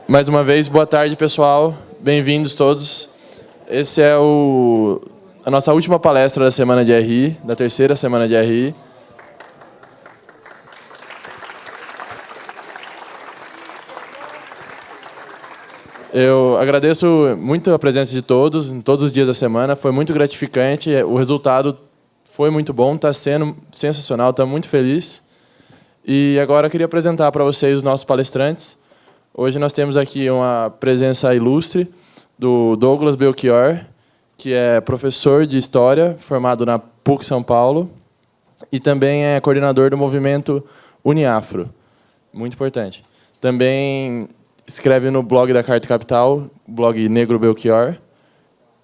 Mais uma vez, boa tarde, pessoal. Bem-vindos todos. Esse é a nossa última palestra da semana de RI, da terceira semana de RI. Eu agradeço muito a presença de todos, em todos os dias da semana. Foi muito gratificante, o resultado foi muito bom, está sendo sensacional, estou muito feliz. E agora eu queria apresentar para vocês os nossos palestrantes. Hoje nós temos aqui uma presença ilustre do Douglas Belchior, que é professor de História, formado na PUC São Paulo, e também é coordenador do movimento Uniafro. Muito importante. Também escreve no blog da Carta Capital, blog Negro Belchior.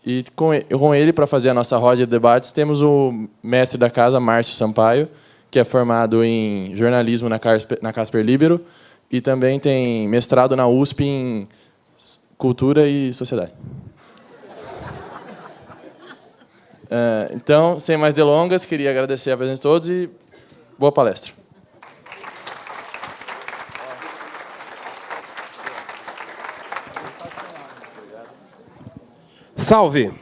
E com ele, para fazer a nossa roda de debates, temos o mestre da casa, Márcio Sampaio, que é formado em jornalismo na Casper Libero, e também tem mestrado na USP em Cultura e Sociedade. Então, sem mais delongas, queria agradecer a presença de todos e boa palestra. Salve!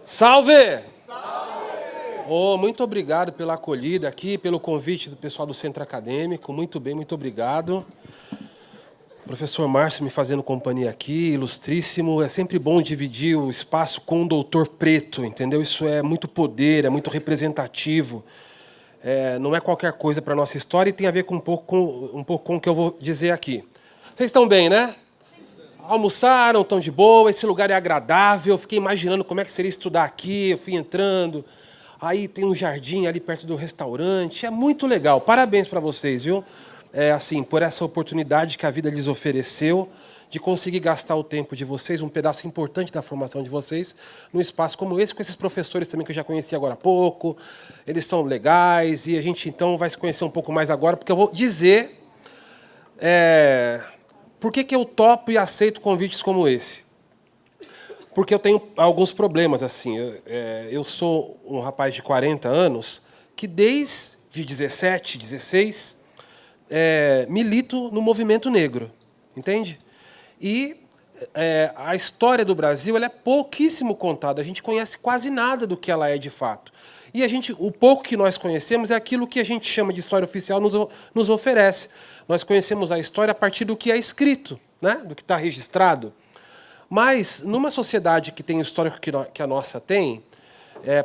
Salve! Oh, muito obrigado pela acolhida aqui, pelo convite do pessoal do Centro Acadêmico. Muito bem, muito obrigado. Professor Márcio me fazendo companhia aqui, ilustríssimo. É sempre bom dividir o espaço com um doutor preto, entendeu? Isso é muito poder, é muito representativo. Não é qualquer coisa para a nossa história e tem a ver com um pouco com o que eu vou dizer aqui. Vocês estão bem, né? Almoçaram, estão de boa, esse lugar é agradável. Eu fiquei imaginando como é que seria estudar aqui, eu fui entrando. Aí tem um jardim ali perto do restaurante. É muito legal. Parabéns para vocês, viu? Assim, por essa oportunidade que a vida lhes ofereceu de conseguir gastar o tempo de vocês, um pedaço importante da formação de vocês, num espaço como esse, com esses professores também que eu já conheci agora há pouco. Eles são legais e a gente, então, vai se conhecer um pouco mais agora, porque eu vou dizer por que eu topo e aceito convites como esse. Porque eu tenho alguns problemas. Assim, eu sou um rapaz de 40 anos que, desde 17, 16, milito no movimento negro. Entende? E a história do Brasil ela é pouquíssimo contada. A gente conhece quase nada do que ela é de fato. E o pouco que nós conhecemos é aquilo que a gente chama de história oficial nos oferece. Nós conhecemos a história a partir do que é escrito, né? Do que está registrado. Mas, numa sociedade que tem o histórico que a nossa tem,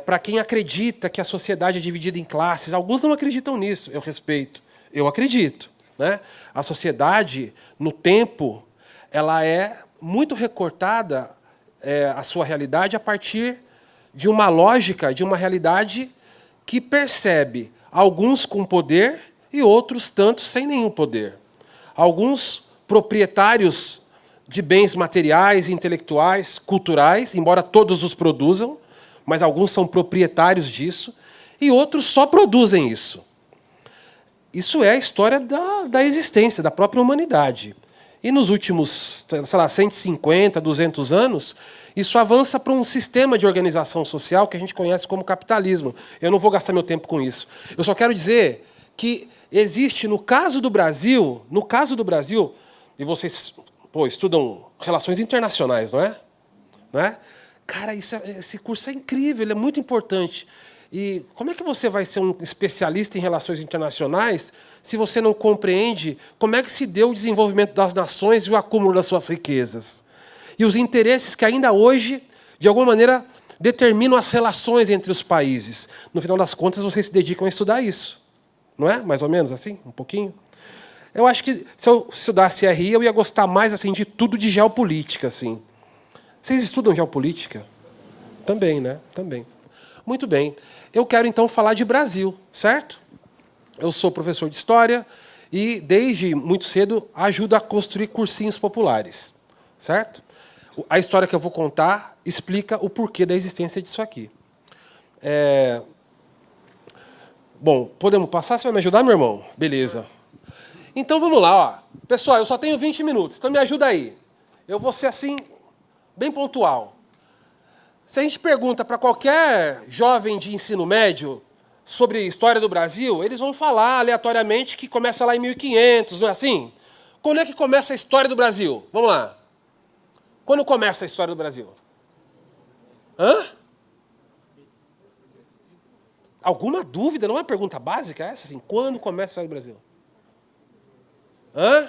para quem acredita que a sociedade é dividida em classes, alguns não acreditam nisso, eu respeito, eu acredito. Né? A sociedade, no tempo, ela é muito recortada, a sua realidade, a partir de uma lógica, de uma realidade que percebe alguns com poder e outros tantos sem nenhum poder. Alguns proprietários de bens materiais, intelectuais, culturais, embora todos os produzam, mas alguns são proprietários disso, e outros só produzem isso. Isso é a história da existência, da própria humanidade. E nos últimos, sei lá, 150, 200 anos, isso avança para um sistema de organização social que a gente conhece como capitalismo. Eu não vou gastar meu tempo com isso. Eu só quero dizer que existe, no caso do Brasil, e vocês estudam relações internacionais, não é? Não é? Cara, esse curso é incrível, ele é muito importante. E como é que você vai ser um especialista em relações internacionais se você não compreende como é que se deu o desenvolvimento das nações e o acúmulo das suas riquezas? E os interesses que ainda hoje, de alguma maneira, determinam as relações entre os países. No final das contas, vocês se dedicam a estudar isso. Não é? Mais ou menos assim? Um pouquinho? Eu acho que, se eu estudasse RI, eu ia gostar mais assim, de tudo de geopolítica. Assim. Vocês estudam geopolítica? Também, né? Também. Muito bem. Eu quero, então, falar de Brasil, certo? Eu sou professor de História e, desde muito cedo, ajudo a construir cursinhos populares, certo? A história que eu vou contar explica o porquê da existência disso aqui. Bom, podemos passar? Você vai me ajudar, meu irmão? Beleza. Então, vamos lá. Ó. Pessoal, eu só tenho 20 minutos, então me ajuda aí. Eu vou ser, assim, bem pontual. Se a gente pergunta para qualquer jovem de ensino médio sobre a história do Brasil, eles vão falar aleatoriamente que começa lá em 1500, não é assim? Quando é que começa a história do Brasil? Vamos lá. Quando começa a história do Brasil? Hã? Alguma dúvida? Não é uma pergunta básica essa? Assim, quando começa a história do Brasil? Hã?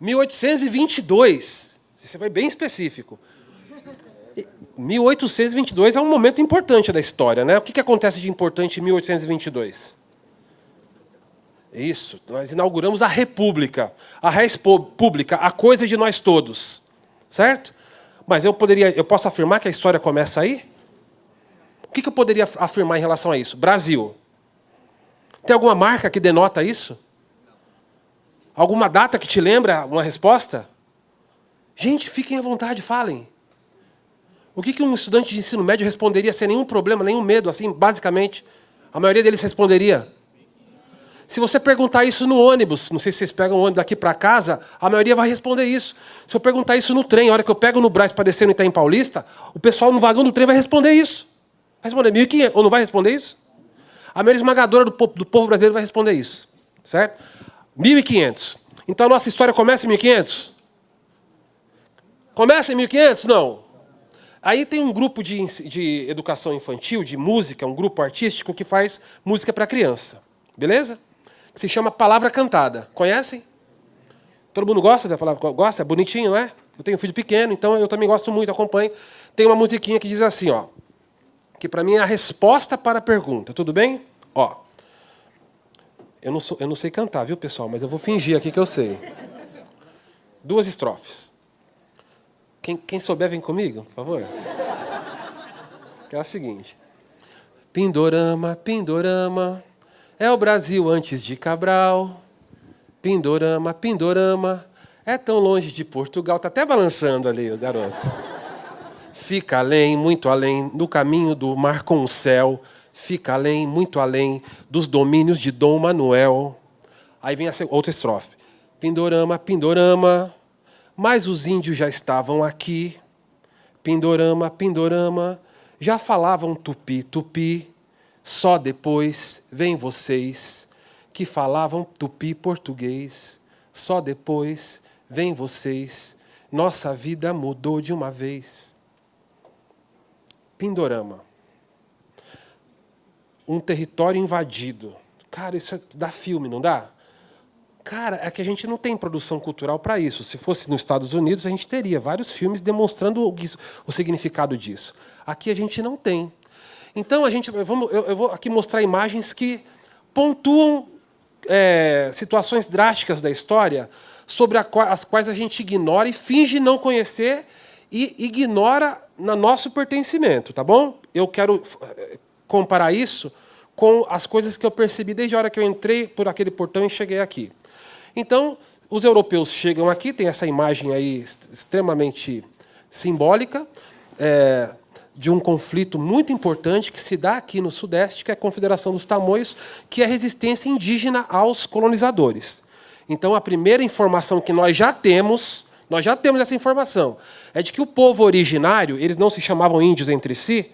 1822. Você foi bem específico. 1822 é um momento importante da história, né? O que acontece de importante em 1822? Isso, nós inauguramos a República, a Res Pública, a coisa de nós todos, certo? Mas eu posso afirmar que a história começa aí? O que eu poderia afirmar em relação a isso? Brasil. Tem alguma marca que denota isso? Alguma data que te lembra uma resposta? Gente, fiquem à vontade, falem. O que um estudante de ensino médio responderia sem nenhum problema, nenhum medo, assim, basicamente? A maioria deles responderia. Se você perguntar isso no ônibus, não sei se vocês pegam o ônibus daqui para casa, a maioria vai responder isso. Se eu perguntar isso no trem, a hora que eu pego no Brás para descer no Itaim Paulista, o pessoal no vagão do trem vai responder isso. Vai responder 1.500, ou não vai responder isso? A maioria esmagadora do povo brasileiro vai responder isso. Certo? 1.500. Então a nossa história começa em 1.500? Começa em 1.500? Não. Aí tem um grupo de educação infantil, de música, um grupo artístico que faz música para criança. Beleza? Que se chama Palavra Cantada. Conhecem? Todo mundo gosta da palavra? Gosta? É bonitinho, não é? Eu tenho um filho pequeno, então eu também gosto muito, acompanho. Tem uma musiquinha que diz assim, ó, que para mim é a resposta para a pergunta. Tudo bem? Ó. Eu não sei cantar, viu, pessoal? Mas eu vou fingir aqui que eu sei. 2 estrofes. Quem souber, vem comigo, por favor. Que é a seguinte. Pindorama, Pindorama, é o Brasil antes de Cabral. Pindorama, Pindorama, é tão longe de Portugal. Está até balançando ali o garoto. Fica além, muito além, no caminho do mar com o céu. Fica além, muito além, dos domínios de Dom Manuel. Aí vem a outra estrofe. Pindorama, Pindorama, mas os índios já estavam aqui. Pindorama, Pindorama, já falavam tupi, tupi. Só depois vem vocês que falavam tupi português. Só depois vem vocês. Nossa vida mudou de uma vez. Pindorama. Um território invadido. Cara, isso dá filme, não dá? Cara, é que a gente não tem produção cultural para isso. Se fosse nos Estados Unidos, a gente teria vários filmes demonstrando o significado disso. Aqui a gente não tem. Então, eu vou aqui mostrar imagens que pontuam situações drásticas da história sobre as quais a gente ignora e finge não conhecer e ignora no nosso pertencimento, tá bom? Eu quero comparar isso com as coisas que eu percebi desde a hora que eu entrei por aquele portão e cheguei aqui. Então, os europeus chegam aqui, tem essa imagem aí extremamente simbólica, de um conflito muito importante que se dá aqui no Sudeste, que é a Confederação dos Tamoios, que é a resistência indígena aos colonizadores. Então, a primeira informação que nós já temos essa informação, é de que o povo originário, eles não se chamavam índios entre si,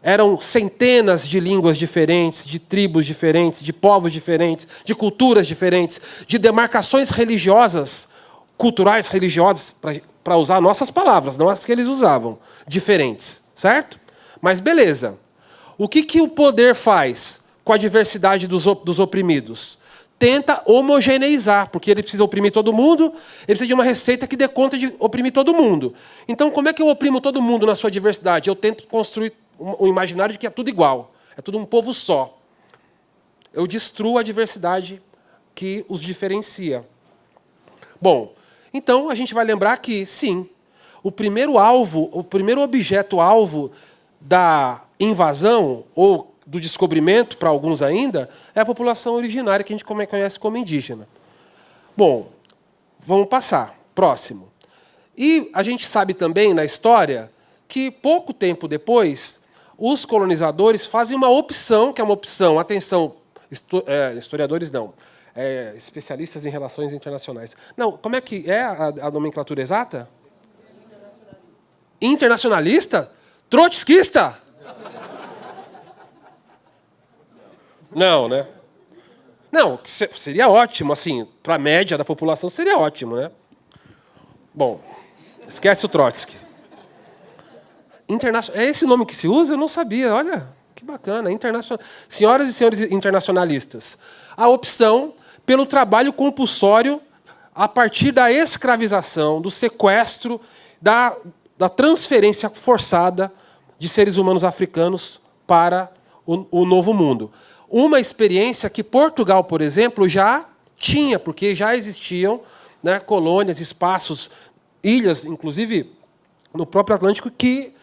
eram centenas de línguas diferentes, de tribos diferentes, de povos diferentes, de culturas diferentes, de demarcações religiosas, culturais religiosas, para usar nossas palavras, não as que eles usavam, diferentes, certo? Mas beleza. O que o poder faz com a diversidade dos oprimidos? Tenta homogeneizar, porque ele precisa oprimir todo mundo, ele precisa de uma receita que dê conta de oprimir todo mundo. Então, como é que eu oprimo todo mundo na sua diversidade? Eu tento construir um imaginário de que é tudo igual, é tudo um povo só. Eu destruo a diversidade que os diferencia. Bom, então a gente vai lembrar que, sim, o primeiro objeto-alvo da invasão, ou do descobrimento, para alguns ainda, é a população originária, que a gente conhece como indígena. Bom, vamos passar. Próximo. E a gente sabe também, na história, que pouco tempo depois, os colonizadores fazem uma opção, que é uma opção, atenção, historiadores não, especialistas em relações internacionais. Não, como é que é a nomenclatura exata? Internacionalista? Trotskista? Não, né? Não, seria ótimo, assim, para a média da população seria ótimo, né? Bom, esquece o Trotsky. É esse nome que se usa? Eu não sabia, olha, que bacana. Senhoras e senhores internacionalistas, a opção pelo trabalho compulsório a partir da escravização, do sequestro, da transferência forçada de seres humanos africanos para o Novo Mundo. Uma experiência que Portugal, por exemplo, já tinha, porque já existiam, né, colônias, espaços, ilhas, inclusive no próprio Atlântico, que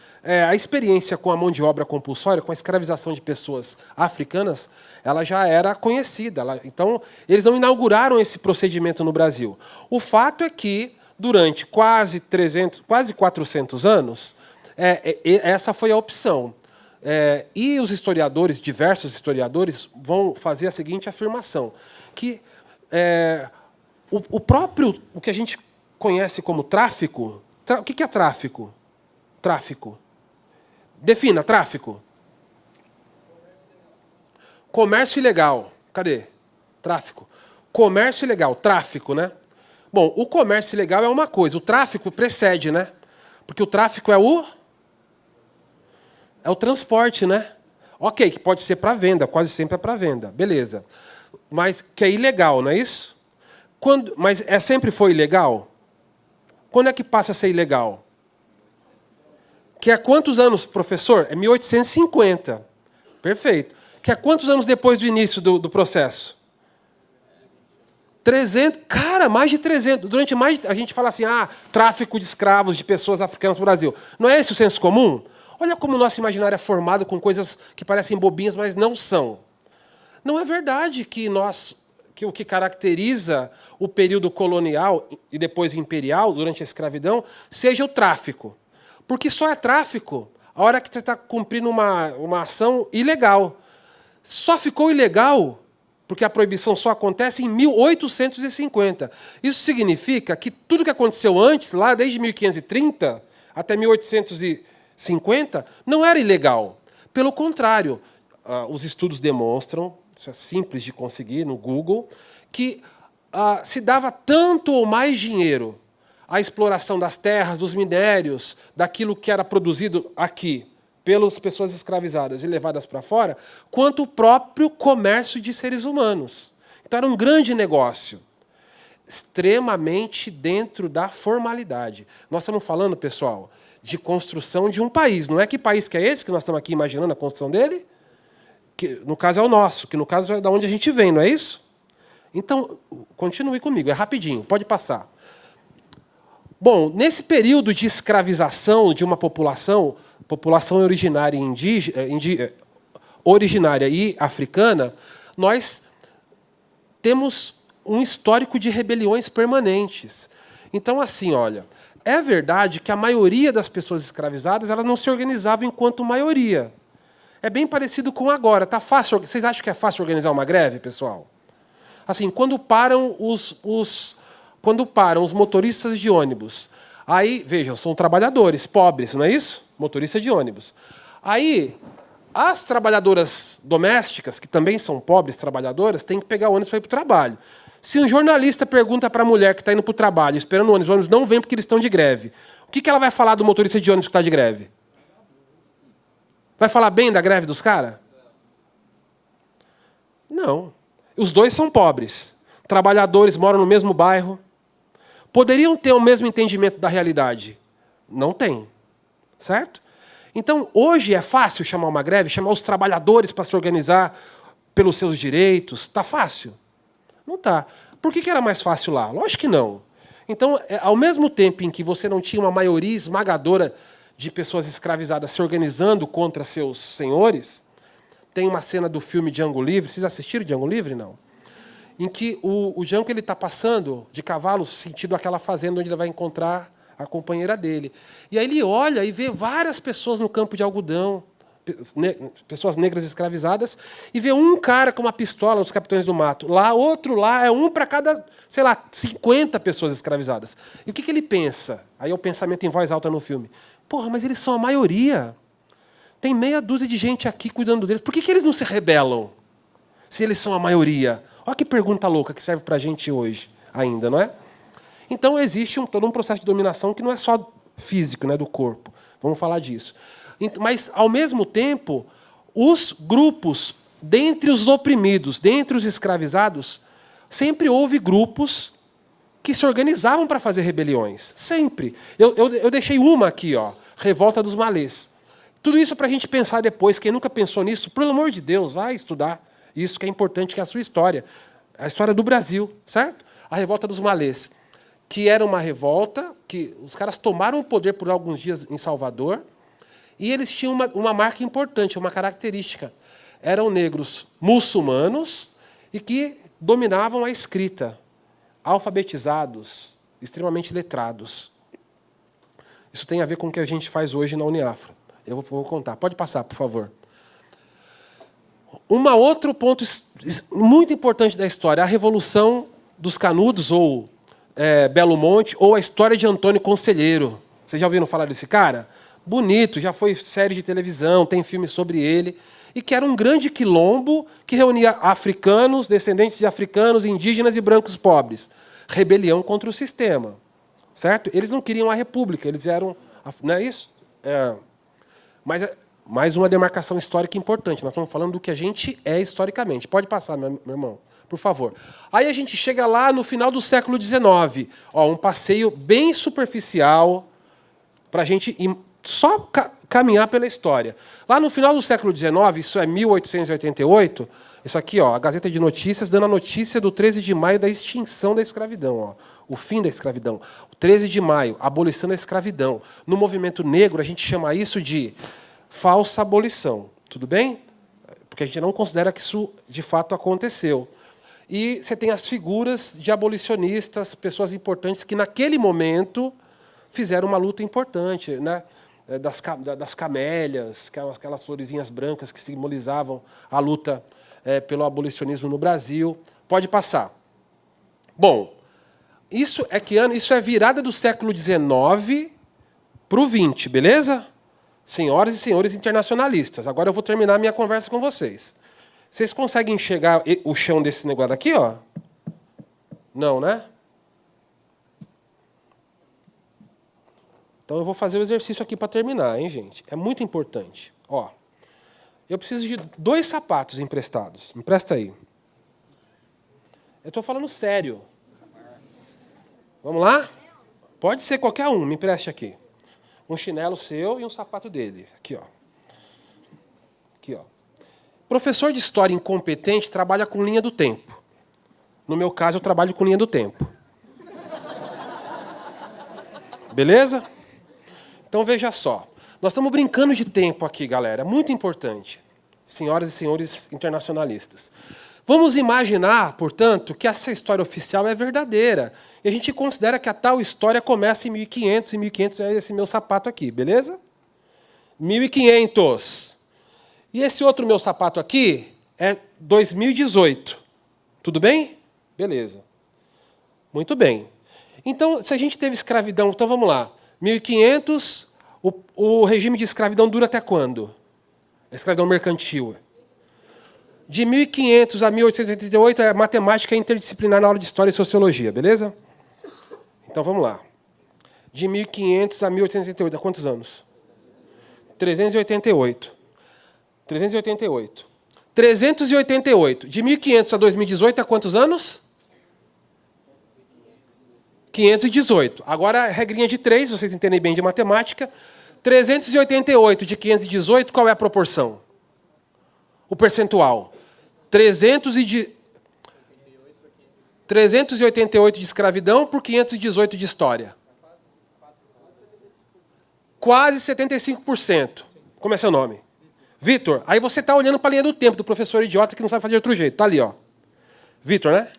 a experiência com a mão de obra compulsória, com a escravização de pessoas africanas, ela já era conhecida. Então, eles não inauguraram esse procedimento no Brasil. O fato é que, durante quase 400 anos, essa foi a opção. E os historiadores, diversos historiadores, vão fazer a seguinte afirmação, que o que a gente conhece como tráfico... O que é tráfico? Tráfico. Defina, tráfico. Comércio ilegal. Cadê? Tráfico. Comércio ilegal, tráfico, né? Bom, o comércio ilegal é uma coisa, o tráfico precede, né? Porque o tráfico é o transporte, né? Ok, que pode ser para venda, quase sempre é para venda, beleza. Mas que é ilegal, não é isso? Mas sempre foi ilegal? Quando é que passa a ser ilegal? Que há quantos anos, professor? É 1850. Perfeito. Que há quantos anos depois do início do processo? 300. Cara, mais de 300. A gente fala assim, tráfico de escravos, de pessoas africanas no Brasil. Não é esse o senso comum? Olha como o nosso imaginário é formado com coisas que parecem bobinhas, mas não são. Não é verdade que o que caracteriza o período colonial e depois imperial, durante a escravidão, seja o tráfico. Porque só é tráfico a hora que você está cumprindo uma ação ilegal. Só ficou ilegal porque a proibição só acontece em 1850. Isso significa que tudo que aconteceu antes, lá desde 1530 até 1850, não era ilegal. Pelo contrário, os estudos demonstram, isso é simples de conseguir no Google, que se dava tanto ou mais dinheiro à exploração das terras, dos minérios, daquilo que era produzido aqui pelas pessoas escravizadas e levadas para fora, quanto o próprio comércio de seres humanos. Então era um grande negócio, extremamente dentro da formalidade. Nós estamos falando, pessoal, de construção de um país. Não é que país que é esse que nós estamos aqui imaginando a construção dele? Que no caso é o nosso, que no caso é da onde a gente vem, não é isso? Então, continue comigo, é rapidinho, pode passar. Bom, nesse período de escravização de uma população originária originária e africana, nós temos um histórico de rebeliões permanentes. Então, assim, olha, é verdade que a maioria das pessoas escravizadas elas não se organizavam enquanto maioria. É bem parecido com agora. Tá fácil? Vocês acham que é fácil organizar uma greve, pessoal? Assim, quando param os motoristas de ônibus, aí, vejam, são trabalhadores pobres, não é isso? Motorista de ônibus. Aí, as trabalhadoras domésticas, que também são pobres trabalhadoras, têm que pegar o ônibus para ir para o trabalho. Se um jornalista pergunta para a mulher que está indo para o trabalho, esperando o ônibus não vem porque eles estão de greve, o que ela vai falar do motorista de ônibus que está de greve? Vai falar bem da greve dos caras? Não. Os dois são pobres. Trabalhadores, moram no mesmo bairro. Poderiam ter o mesmo entendimento da realidade? Não tem. Certo? Então, hoje é fácil chamar uma greve, chamar os trabalhadores para se organizar pelos seus direitos? Está fácil? Não está. Por que era mais fácil lá? Lógico que não. Então, ao mesmo tempo em que você não tinha uma maioria esmagadora de pessoas escravizadas se organizando contra seus senhores, tem uma cena do filme Django Livre. Vocês assistiram Django Livre? Não. Em que o Django está passando de cavalo sentido aquela fazenda onde ele vai encontrar a companheira dele. E aí ele olha e vê várias pessoas no campo de algodão, pessoas negras escravizadas, e vê um cara com uma pistola nos Capitães do Mato. Lá, outro lá, é um para cada, 50 pessoas escravizadas. E o que ele pensa? Aí é o pensamento em voz alta no filme. Porra, mas eles são a maioria. Tem meia dúzia de gente aqui cuidando deles. Por que eles não se rebelam? Se eles são a maioria. Olha que pergunta louca que serve para a gente hoje ainda, não é? Então, existe todo um processo de dominação que não é só físico, né, do corpo. Vamos falar disso. Mas, ao mesmo tempo, os grupos, dentre os oprimidos, dentre os escravizados, sempre houve grupos que se organizavam para fazer rebeliões. Sempre. Eu deixei uma aqui, ó, Revolta dos Malês. Tudo isso para a gente pensar depois. Quem nunca pensou nisso, pelo amor de Deus, vai estudar isso que é importante, que é a sua história. A história do Brasil, certo? A Revolta dos Malês, que era uma revolta, que os caras tomaram o poder por alguns dias em Salvador, e eles tinham uma marca importante, uma característica. Eram negros muçulmanos e que dominavam a escrita, alfabetizados, extremamente letrados. Isso tem a ver com o que a gente faz hoje na Uniafro. Eu vou contar. Pode passar, por favor. Outro ponto muito importante da história, a Revolução dos Canudos, ou Belo Monte, ou a história de Antônio Conselheiro. Vocês já ouviram falar desse cara? Bonito, já foi série de televisão, tem filme sobre ele. E que era um grande quilombo que reunia africanos, descendentes de africanos, indígenas e brancos pobres. Rebelião contra o sistema. Certo? Eles não queriam a república, eles eram... Não é isso? Mas mais uma demarcação histórica importante. Nós estamos falando do que a gente é historicamente. Pode passar, meu irmão, por favor. Aí a gente chega lá no final do século XIX. Ó, um passeio bem superficial para a gente só caminhar pela história. Lá no final do século XIX, isso é 1888, isso aqui, ó, a Gazeta de Notícias, dando a notícia do 13 de maio da extinção da escravidão, ó, o fim da escravidão. O 13 de maio, abolição da escravidão. No movimento negro, a gente chama isso de falsa abolição. Tudo bem? Porque a gente não considera que isso, de fato, aconteceu. E você tem as figuras de abolicionistas, pessoas importantes que, naquele momento, fizeram uma luta importante, né? Das camélias, aquelas florezinhas brancas que simbolizavam a luta pelo abolicionismo no Brasil. Pode passar. Bom, isso é que ano? Isso é virada do século XIX para o XX, beleza? Senhoras e senhores internacionalistas. Agora eu vou terminar a minha conversa com vocês. Vocês conseguem enxergar o chão desse negócio aqui, ó? Não, né? Então, eu vou fazer o exercício aqui para terminar, hein, gente? É muito importante. Ó, eu preciso de 2 sapatos emprestados. Me empresta aí. Eu estou falando sério. Vamos lá? Pode ser qualquer um. Me empreste aqui. Um chinelo seu e um sapato dele. Aqui, ó. Aqui, ó. Professor de história incompetente trabalha com linha do tempo. No meu caso, eu trabalho com linha do tempo. Beleza? Então, veja só. Nós estamos brincando de tempo aqui, galera. É muito importante. Senhoras e senhores internacionalistas. Vamos imaginar, portanto, que essa história oficial é verdadeira. E a gente considera que a tal história começa em 1500, e 1500 é esse meu sapato aqui, beleza? 1500. E esse outro meu sapato aqui é 2018. Tudo bem? Beleza. Muito bem. Então, se a gente teve escravidão, então vamos lá. 1500, o regime de escravidão dura até quando? A escravidão mercantil. De 1500 a 1888 é matemática interdisciplinar na aula de História e Sociologia, beleza? Então, vamos lá. De 1500 a 1888, há quantos anos? 388. 388. 388. De 1500 a 2018, há quantos anos? 518. Agora, a regrinha de 3, vocês entendem bem de matemática. 388 de 518, qual é a proporção? O percentual. 388 de escravidão por 518 de história. Quase 75%. Como é seu nome? Vitor. Aí você está olhando para a linha do tempo do professor idiota que não sabe fazer de outro jeito. Está ali, ó. Vitor, né?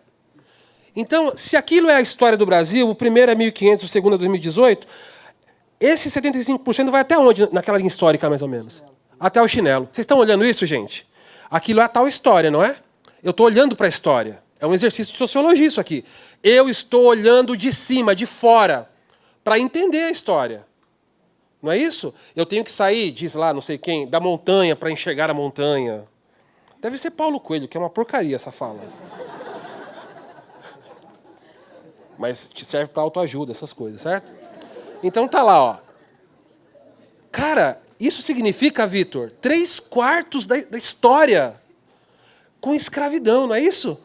Então, se aquilo é a história do Brasil, o primeiro é 1500, o segundo é 2018, esse 75% vai até onde naquela linha histórica, mais ou menos? Até o chinelo. Vocês estão olhando isso, gente? Aquilo é a tal história, não é? Eu estou olhando para a história. É um exercício de sociologia isso aqui. Eu estou olhando de cima, de fora, para entender a história. Não é isso? Eu tenho que sair, diz lá, não sei quem, da montanha para enxergar a montanha. Deve ser Paulo Coelho, que é uma porcaria essa fala. Mas te serve para autoajuda, essas coisas, certo? Então tá lá, ó. Cara, isso significa, Vitor, 3/4 da história com escravidão, não é isso?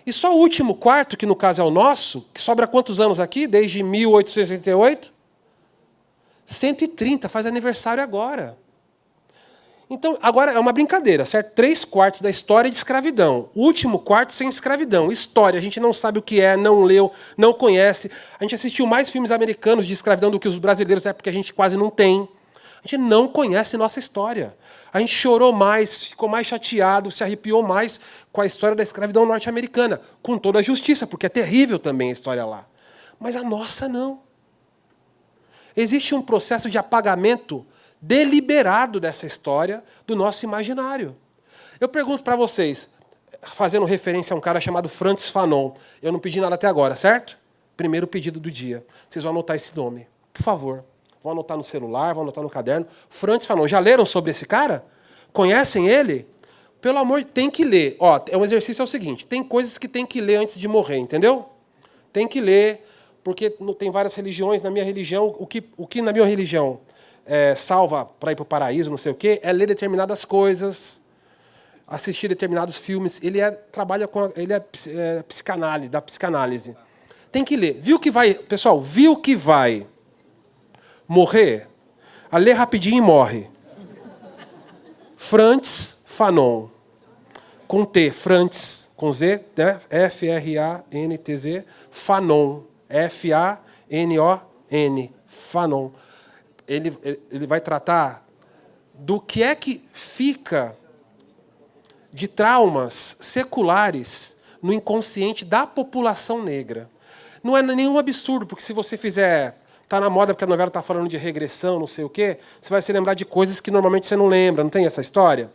E só o último quarto, que no caso é o nosso, que sobra quantos anos aqui? Desde 1888? 130, faz aniversário agora. Então, agora é uma brincadeira, certo? 3/4 da história de escravidão. O último quarto sem escravidão. História, a gente não sabe o que é, não leu, não conhece. A gente assistiu mais filmes americanos de escravidão do que os brasileiros, é porque a gente quase não tem. A gente não conhece nossa história. A gente chorou mais, ficou mais chateado, se arrepiou mais com a história da escravidão norte-americana, com toda a justiça, porque é terrível também a história lá. Mas a nossa não. Existe um processo de apagamento deliberado dessa história do nosso imaginário. Eu pergunto para vocês, fazendo referência a um cara chamado Frantz Fanon. Eu não pedi nada até agora, certo? Primeiro pedido do dia. Vocês vão anotar esse nome, por favor. Vão anotar no celular, vão anotar no caderno. Frantz Fanon. Já leram sobre esse cara? Conhecem ele? Pelo amor, tem que ler. Ó, o exercício é o seguinte, tem coisas que tem que ler antes de morrer, entendeu? Tem que ler, porque tem várias religiões. Na minha religião, o que na minha religião salva para ir para o paraíso, não sei o quê, é ler determinadas coisas, assistir determinados filmes. Ele trabalha com psicanálise, da psicanálise. Tem que ler. Viu que vai, pessoal, viu que vai morrer? A ler rapidinho e morre. Frantz Fanon. Com T, Frantz, com Z, né? F-R-A-N-T-Z, Fanon. F-A-N-O-N. Fanon. Ele vai tratar do que é que fica de traumas seculares no inconsciente da população negra. Não é nenhum absurdo, porque se você fizer... Está na moda porque a novela está falando de regressão, não sei o quê, você vai se lembrar de coisas que normalmente você não lembra, não tem essa história?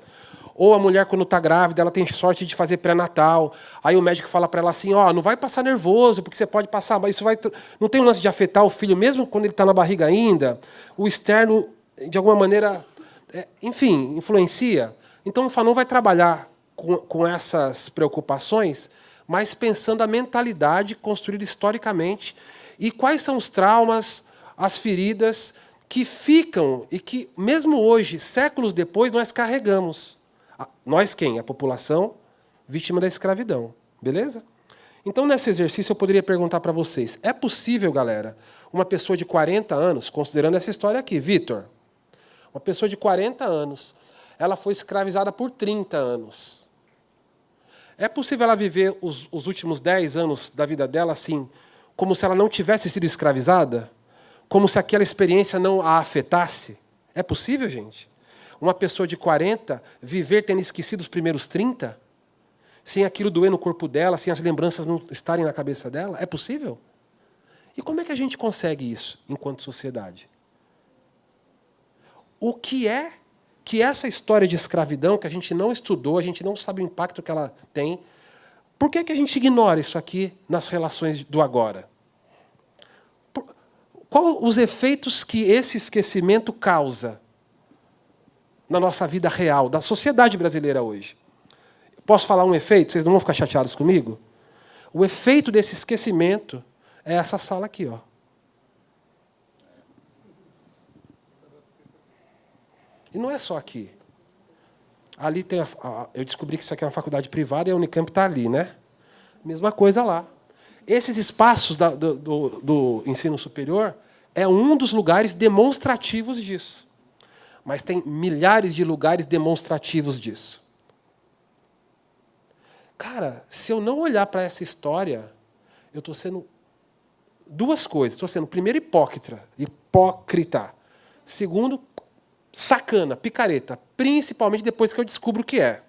Ou a mulher, quando está grávida, ela tem sorte de fazer pré-natal. Aí o médico fala para ela assim, ó, não vai passar nervoso, porque você pode passar, mas isso vai... Não tem um lance de afetar o filho, mesmo quando ele está na barriga ainda, o externo, de alguma maneira, enfim, influencia. Então o Fanon vai trabalhar com essas preocupações, mas pensando a mentalidade construída historicamente e quais são os traumas, as feridas que ficam e que, mesmo hoje, séculos depois, nós carregamos. Nós quem? A população vítima da escravidão. Beleza? Então, nesse exercício, eu poderia perguntar para vocês, é possível, galera, uma pessoa de 40 anos, considerando essa história aqui, Vitor, uma pessoa de 40 anos, ela foi escravizada por 30 anos. É possível ela viver os últimos 10 anos da vida dela assim, como se ela não tivesse sido escravizada? Como se aquela experiência não a afetasse? É possível, gente? Uma pessoa de 40 viver tendo esquecido os primeiros 30? Sem aquilo doer no corpo dela, sem as lembranças não estarem na cabeça dela? É possível? E como é que a gente consegue isso enquanto sociedade? O que é que essa história de escravidão, que a gente não estudou, a gente não sabe o impacto que ela tem, por que a gente ignora isso aqui nas relações do agora? Quais os efeitos que esse esquecimento causa na nossa vida real, da sociedade brasileira hoje? Posso falar um efeito? Vocês não vão ficar chateados comigo? O efeito desse esquecimento é essa sala aqui, ó. E não é só aqui. Ali tem eu descobri que isso aqui é uma faculdade privada e a Unicamp está ali, né? Mesma coisa lá. Esses espaços do ensino superior é um dos lugares demonstrativos disso. Mas tem milhares de lugares demonstrativos disso. Cara, se eu não olhar para essa história, eu estou sendo duas coisas. Estou sendo, primeiro, hipócrita. Segundo, sacana, picareta. Principalmente depois que eu descubro o que é.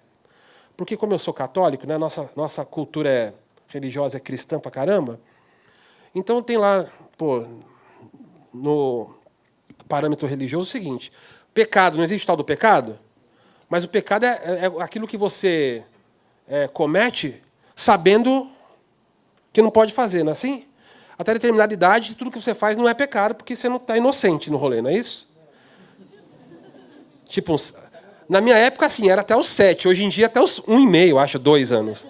Porque, como eu sou católico, né, nossa cultura religiosa é cristã pra caramba, então tem lá, no parâmetro religioso o seguinte, pecado, não existe tal do pecado? Mas o pecado é aquilo que você comete sabendo que não pode fazer, não é assim? Até determinada idade, tudo que você faz não é pecado, porque você não está inocente no rolê, não é isso? Tipo, na minha época, assim, era até os 7. Hoje em dia, até os 1,5, acho, 2 anos.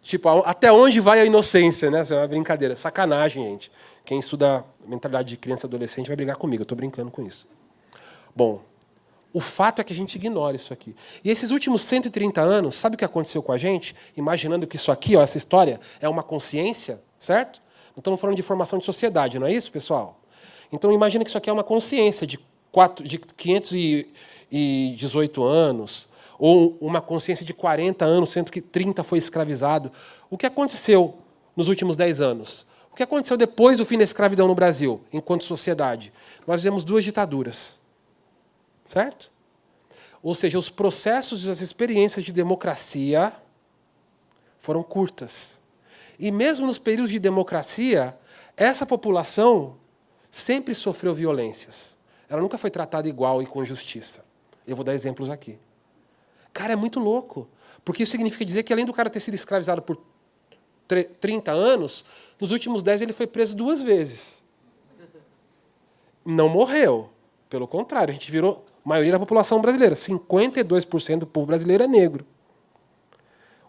Tipo, até onde vai a inocência, né? Isso é uma brincadeira. Sacanagem, gente. Quem estuda mentalidade de criança e adolescente vai brigar comigo. Eu estou brincando com isso. Bom, o fato é que a gente ignora isso aqui. E esses últimos 130 anos, sabe o que aconteceu com a gente? Imaginando que isso aqui, ó, essa história, é uma consciência, certo? Não estamos falando de formação de sociedade, não é isso, pessoal? Então, imagina que isso aqui é uma consciência de 518 anos, ou uma consciência de 40 anos, sendo que 30 foi escravizado. O que aconteceu nos últimos 10 anos? O que aconteceu depois do fim da escravidão no Brasil, enquanto sociedade? Nós vivemos 2 ditaduras. Certo? Ou seja, os processos e as experiências de democracia foram curtas. E mesmo nos períodos de democracia, essa população sempre sofreu violências. Ela nunca foi tratada igual e com justiça. Eu vou dar exemplos aqui. Cara, é muito louco. Porque isso significa dizer que, além do cara ter sido escravizado por 30 anos, nos últimos 10 ele foi preso 2 vezes. Não morreu. Pelo contrário, a gente virou a maioria da população brasileira. 52% do povo brasileiro é negro.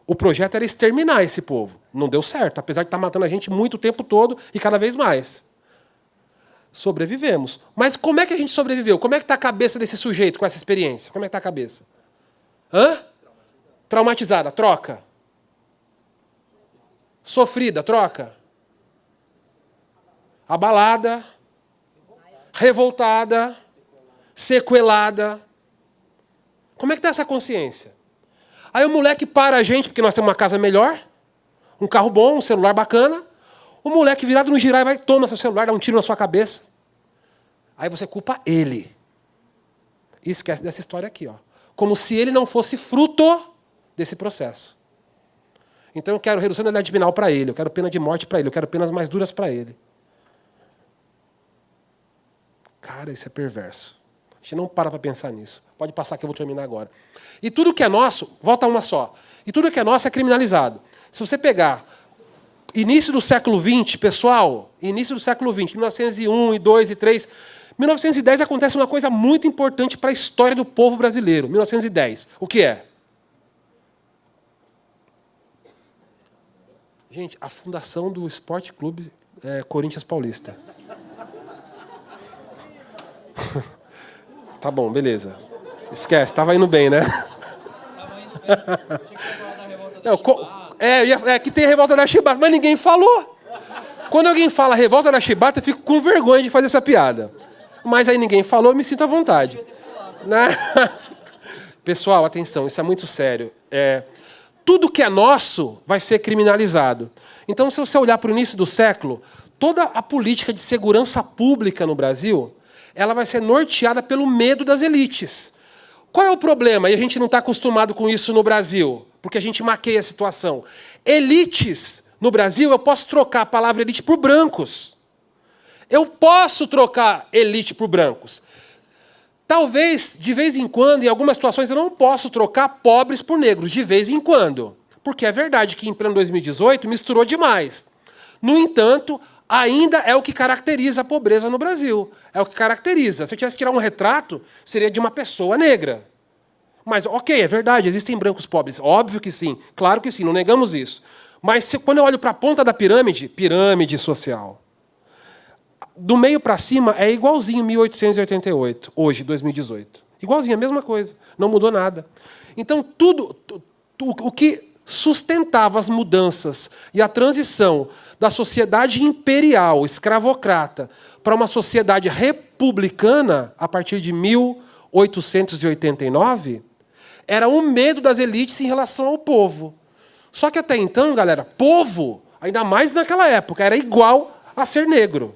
O projeto era exterminar esse povo. Não deu certo, apesar de estar matando a gente muito o tempo todo e cada vez mais. Sobrevivemos. Mas como é que a gente sobreviveu? Como é que está a cabeça desse sujeito com essa experiência? Como é que está a cabeça? Hã? Traumatizada, troca. Sofrida, troca. Abalada. Revoltada. Sequelada. Como é que está essa consciência? Aí o moleque para a gente, porque nós temos uma casa melhor, um carro bom, um celular bacana. O moleque virado no girar e vai, toma seu celular, dá um tiro na sua cabeça. Aí você culpa ele. E esquece dessa história aqui, ó. Como se ele não fosse fruto desse processo. Então eu quero redução da idade penal para ele, eu quero pena de morte para ele, eu quero penas mais duras para ele. Cara, isso é perverso. A gente não para pensar nisso. Pode passar que eu vou terminar agora. E tudo que é nosso, volta a uma só. E tudo que é nosso é criminalizado. Se você pegar início do século XX, pessoal, início do século XX, 1901, e 2 e 3, 1910 acontece uma coisa muito importante para a história do povo brasileiro. 1910. O que é? Gente, a fundação do Esporte Clube Corinthians Paulista. Tá bom, beleza. Esquece, estava indo bem, né? Não, que tem a revolta da Chibata, mas ninguém falou. Quando alguém fala revolta da Chibata, eu fico com vergonha de fazer essa piada. Mas aí ninguém falou, eu me sinto à vontade. Né? Pessoal, atenção, isso é muito sério. Tudo que é nosso vai ser criminalizado. Então, se você olhar para o início do século, toda a política de segurança pública no Brasil, ela vai ser norteada pelo medo das elites. Qual é o problema? E a gente não está acostumado com isso no Brasil, porque a gente maqueia a situação. Elites, no Brasil, eu posso trocar a palavra elite por brancos. Eu posso trocar elite por brancos. Talvez, de vez em quando, em algumas situações, eu não posso trocar pobres por negros, de vez em quando. Porque é verdade que em pleno 2018 misturou demais. No entanto, ainda é o que caracteriza a pobreza no Brasil. É o que caracteriza. Se eu tivesse que tirar um retrato, seria de uma pessoa negra. Mas, ok, é verdade, existem brancos pobres. Óbvio que sim, claro que sim, não negamos isso. Mas quando eu olho para a ponta da pirâmide, pirâmide social, do meio para cima é igualzinho 1888, hoje, 2018. Igualzinho, a mesma coisa, não mudou nada. Então, tudo o que sustentava as mudanças e a transição da sociedade imperial, escravocrata, para uma sociedade republicana, a partir de 1889, era o medo das elites em relação ao povo. Só que até então, galera, povo, ainda mais naquela época, era igual a ser negro.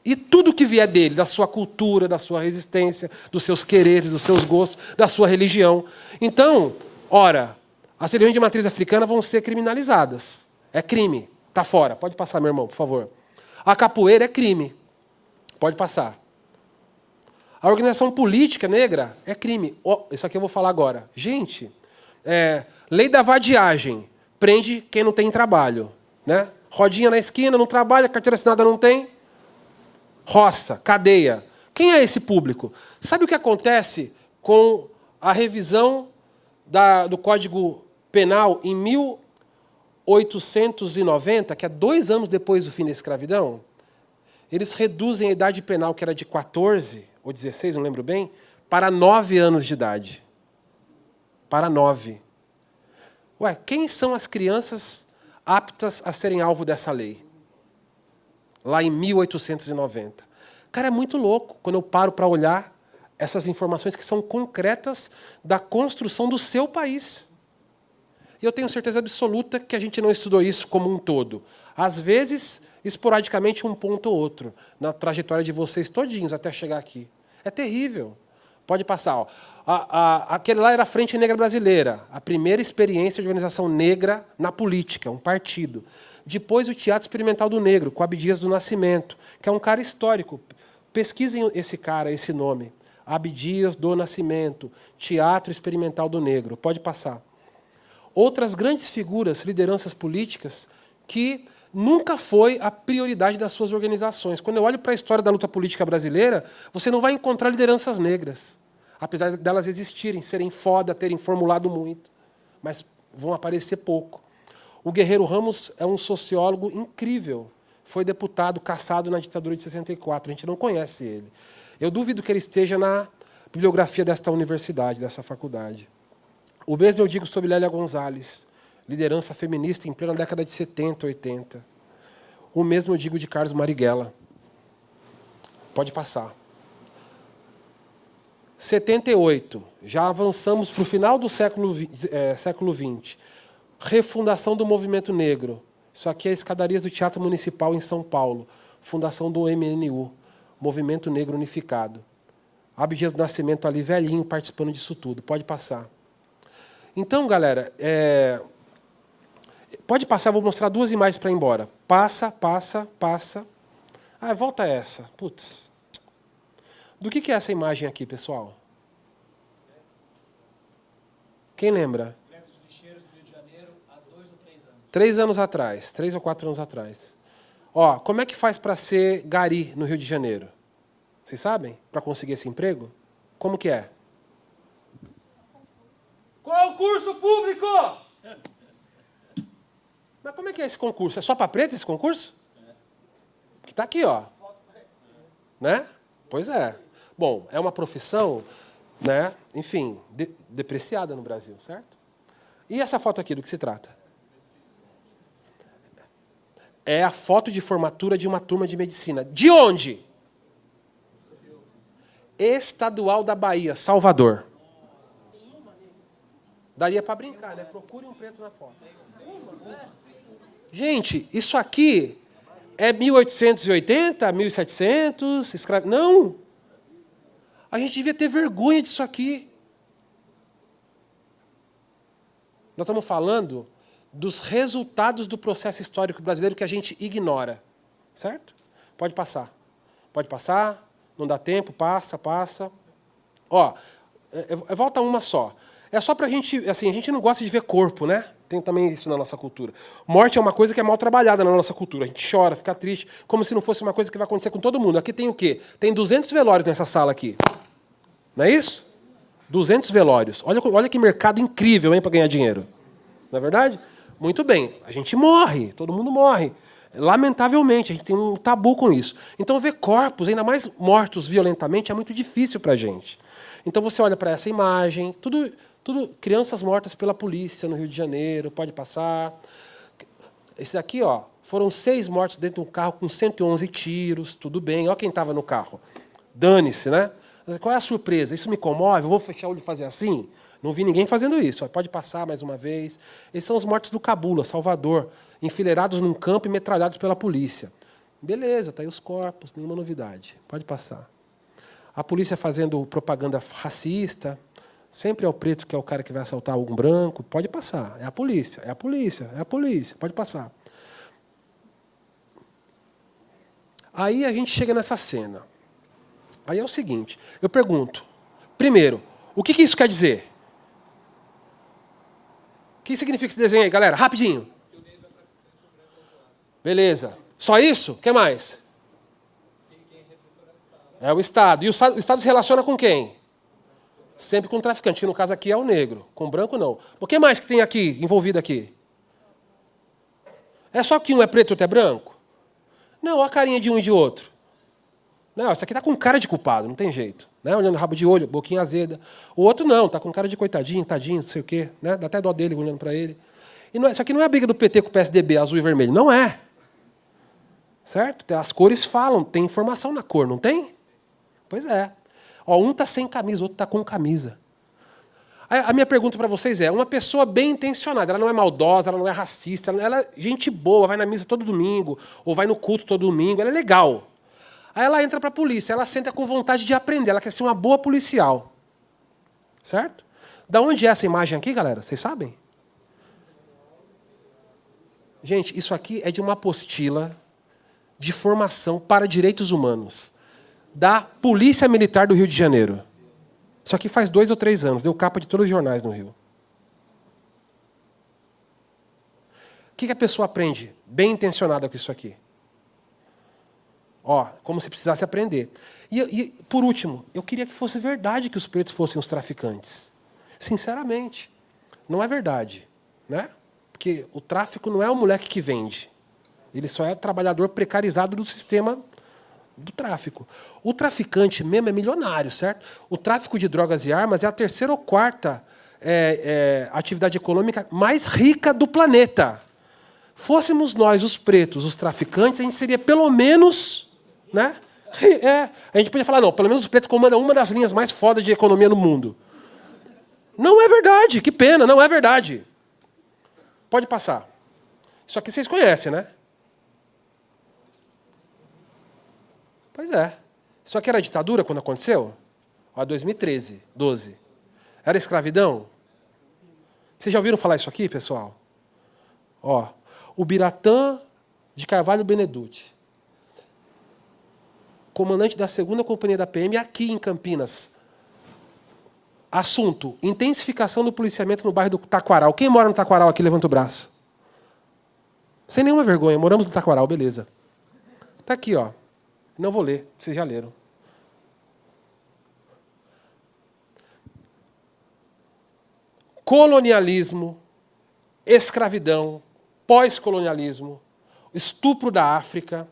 E tudo que vier dele, da sua cultura, da sua resistência, dos seus quereres, dos seus gostos, da sua religião. Então, ora, as religiões de matriz africana vão ser criminalizadas. É crime. Está fora. Pode passar, meu irmão, por favor. A capoeira é crime. Pode passar. A organização política negra é crime. Isso aqui eu vou falar agora. Gente, lei da vadiagem. Prende quem não tem trabalho. Né? Rodinha na esquina, não trabalha, carteira assinada não tem. Roça, cadeia. Quem é esse público? Sabe o que acontece com a revisão do Código Penal em 1889? 1890, que é 2 anos depois do fim da escravidão, eles reduzem a idade penal, que era de 14 ou 16, não lembro bem, para 9 anos de idade. Para 9. Ué, quem são as crianças aptas a serem alvo dessa lei? Lá em 1890. Cara, é muito louco quando eu paro para olhar essas informações que são concretas da construção do seu país. E eu tenho certeza absoluta que a gente não estudou isso como um todo. Às vezes, esporadicamente, um ponto ou outro, na trajetória de vocês todinhos até chegar aqui. É terrível. Pode passar. Ó. Aquele lá era a Frente Negra Brasileira, a primeira experiência de organização negra na política, um partido. Depois, o Teatro Experimental do Negro, com Abdias do Nascimento, que é um cara histórico. Pesquisem esse cara, esse nome. Abdias do Nascimento, Teatro Experimental do Negro. Pode passar. Outras grandes figuras, lideranças políticas, que nunca foi a prioridade das suas organizações. Quando eu olho para a história da luta política brasileira, você não vai encontrar lideranças negras, apesar delas existirem, serem foda, terem formulado muito, mas vão aparecer pouco. O Guerreiro Ramos é um sociólogo incrível, foi deputado, cassado na ditadura de 64, a gente não conhece ele. Eu duvido que ele esteja na bibliografia desta universidade, dessa faculdade. O mesmo eu digo sobre Lélia Gonzalez, liderança feminista em plena década de 70, 80. O mesmo eu digo de Carlos Marighella. Pode passar. 78, já avançamos para o final do século XX. Refundação do movimento negro. Isso aqui é Escadarias do Teatro Municipal em São Paulo. Fundação do MNU, Movimento Negro Unificado. Abdias do Nascimento ali, velhinho, participando disso tudo. Pode passar. Então, galera, pode passar, vou mostrar 2 imagens para ir embora. Passa, passa, passa. Ah, volta essa. Putz. Do que é essa imagem aqui, pessoal? Quem lembra? Greve dos lixeiros do Rio de Janeiro há 2 ou 3 anos. 3 anos atrás, 3 ou 4 anos atrás. Ó, como é que faz para ser gari no Rio de Janeiro? Vocês sabem? Para conseguir esse emprego? Como que é? Concurso público! Mas como é que é esse concurso? É só para preto esse concurso? Que está aqui, ó. Né? Pois é. Bom, é uma profissão, né, enfim, depreciada no Brasil, certo? E essa foto aqui, do que se trata? É a foto de formatura de uma turma de medicina. De onde? Estadual da Bahia, Salvador. Daria para brincar, né? Procure um preto na foto. Gente, isso aqui é 1880, 1700? Não! A gente devia ter vergonha disso aqui. Nós estamos falando dos resultados do processo histórico brasileiro que a gente ignora. Certo? Pode passar. Pode passar. Não dá tempo. Passa, passa. Ó, volta uma só. É só para a gente... Assim, a gente não gosta de ver corpo, né? Tem também isso na nossa cultura. Morte é uma coisa que é mal trabalhada na nossa cultura. A gente chora, fica triste, como se não fosse uma coisa que vai acontecer com todo mundo. Aqui tem o quê? Tem 200 velórios nessa sala aqui. Não é isso? 200 velórios. Olha que mercado incrível, hein, para ganhar dinheiro. Não é verdade? Muito bem. A gente morre, todo mundo morre. Lamentavelmente, a gente tem um tabu com isso. Então, ver corpos, ainda mais mortos violentamente, é muito difícil para a gente. Então, você olha para essa imagem, tudo crianças mortas pela polícia no Rio de Janeiro, pode passar. Esse aqui, ó, foram 6 mortos dentro de um carro com 111 tiros, tudo bem. Olha quem estava no carro. Dane-se, né? Qual é a surpresa? Isso me comove? Eu vou fechar o olho e fazer assim? Não vi ninguém fazendo isso. Pode passar mais uma vez. Esses são os mortos do Cabula, Salvador, enfileirados num campo e metralhados pela polícia. Beleza, está aí os corpos, nenhuma novidade. Pode passar. A polícia fazendo propaganda racista. Sempre é o preto que é o cara que vai assaltar algum branco. Pode passar. É a polícia, é a polícia, é a polícia. Pode passar. Aí a gente chega nessa cena. Aí é o seguinte, eu pergunto, primeiro, o que isso quer dizer? O que significa esse desenho aí, galera? Rapidinho. Beleza. Só isso? O que mais? É o Estado. E o Estado se relaciona com quem? Sempre com o traficante, que no caso aqui é o negro. Com o branco, não. O que mais que tem aqui, envolvido aqui? É só que um é preto e outro é branco? Não, olha a carinha de um e de outro. Não, esse aqui está com cara de culpado, não tem jeito. Né? Olhando rabo de olho, boquinha azeda. O outro não, está com cara de coitadinho, tadinho, não sei o quê. Né? Dá até dó dele olhando para ele. E isso aqui não é a briga do PT com o PSDB, azul e vermelho. Não é. Certo? As cores falam, tem informação na cor, não tem? Pois é. Ó, um está sem camisa, o outro está com camisa. A minha pergunta para vocês é, uma pessoa bem intencionada, ela não é maldosa, ela não é racista, ela é gente boa, vai na missa todo domingo, ou vai no culto todo domingo, ela é legal. Aí ela entra para a polícia, ela senta com vontade de aprender, ela quer ser uma boa policial. Certo? Da onde é essa imagem aqui, galera? Vocês sabem? Gente, isso aqui é de uma apostila de formação para direitos humanos da Polícia Militar do Rio de Janeiro. Isso aqui faz 2 ou 3 anos, deu capa de todos os jornais no Rio. O que a pessoa aprende bem intencionada com isso aqui? Ó, como se precisasse aprender. E, por último, eu queria que fosse verdade que os pretos fossem os traficantes. Sinceramente. Não é verdade. Né? Porque o tráfico não é o moleque que vende. Ele só é trabalhador precarizado do sistema do tráfico. O traficante mesmo é milionário, certo? O tráfico de drogas e armas é a 3ª ou 4ª atividade econômica mais rica do planeta. Fôssemos nós, os pretos, os traficantes, a gente seria pelo menos... Né? A gente podia falar, não, pelo menos os pretos comandam uma das linhas mais fodas de economia no mundo. Não é verdade, que pena, não é verdade. Pode passar. Isso aqui vocês conhecem, né? Pois é. Isso aqui era ditadura quando aconteceu? Ó, 2013, 12. Era escravidão? Vocês já ouviram falar isso aqui, pessoal? Ó, o Biratã de Carvalho Benedutti, comandante da 2ª Companhia da PM, aqui em Campinas. Assunto, intensificação do policiamento no bairro do Taquaral. Quem mora no Taquaral aqui, levanta o braço. Sem nenhuma vergonha, moramos no Taquaral, beleza. Está aqui, ó. Não vou ler, vocês já leram. Colonialismo, escravidão, pós-colonialismo, estupro da África,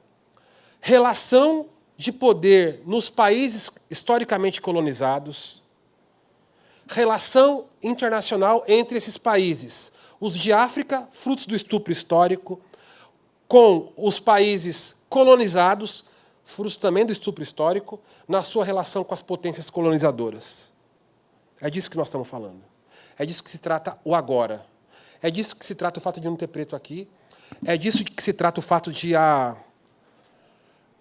relação de poder nos países historicamente colonizados, relação internacional entre esses países, os de África, frutos do estupro histórico, com os países colonizados, frutos também do estupro histórico, na sua relação com as potências colonizadoras. É disso que nós estamos falando. É disso que se trata o agora. É disso que se trata o fato de não ter preto aqui. É disso que se trata o fato de a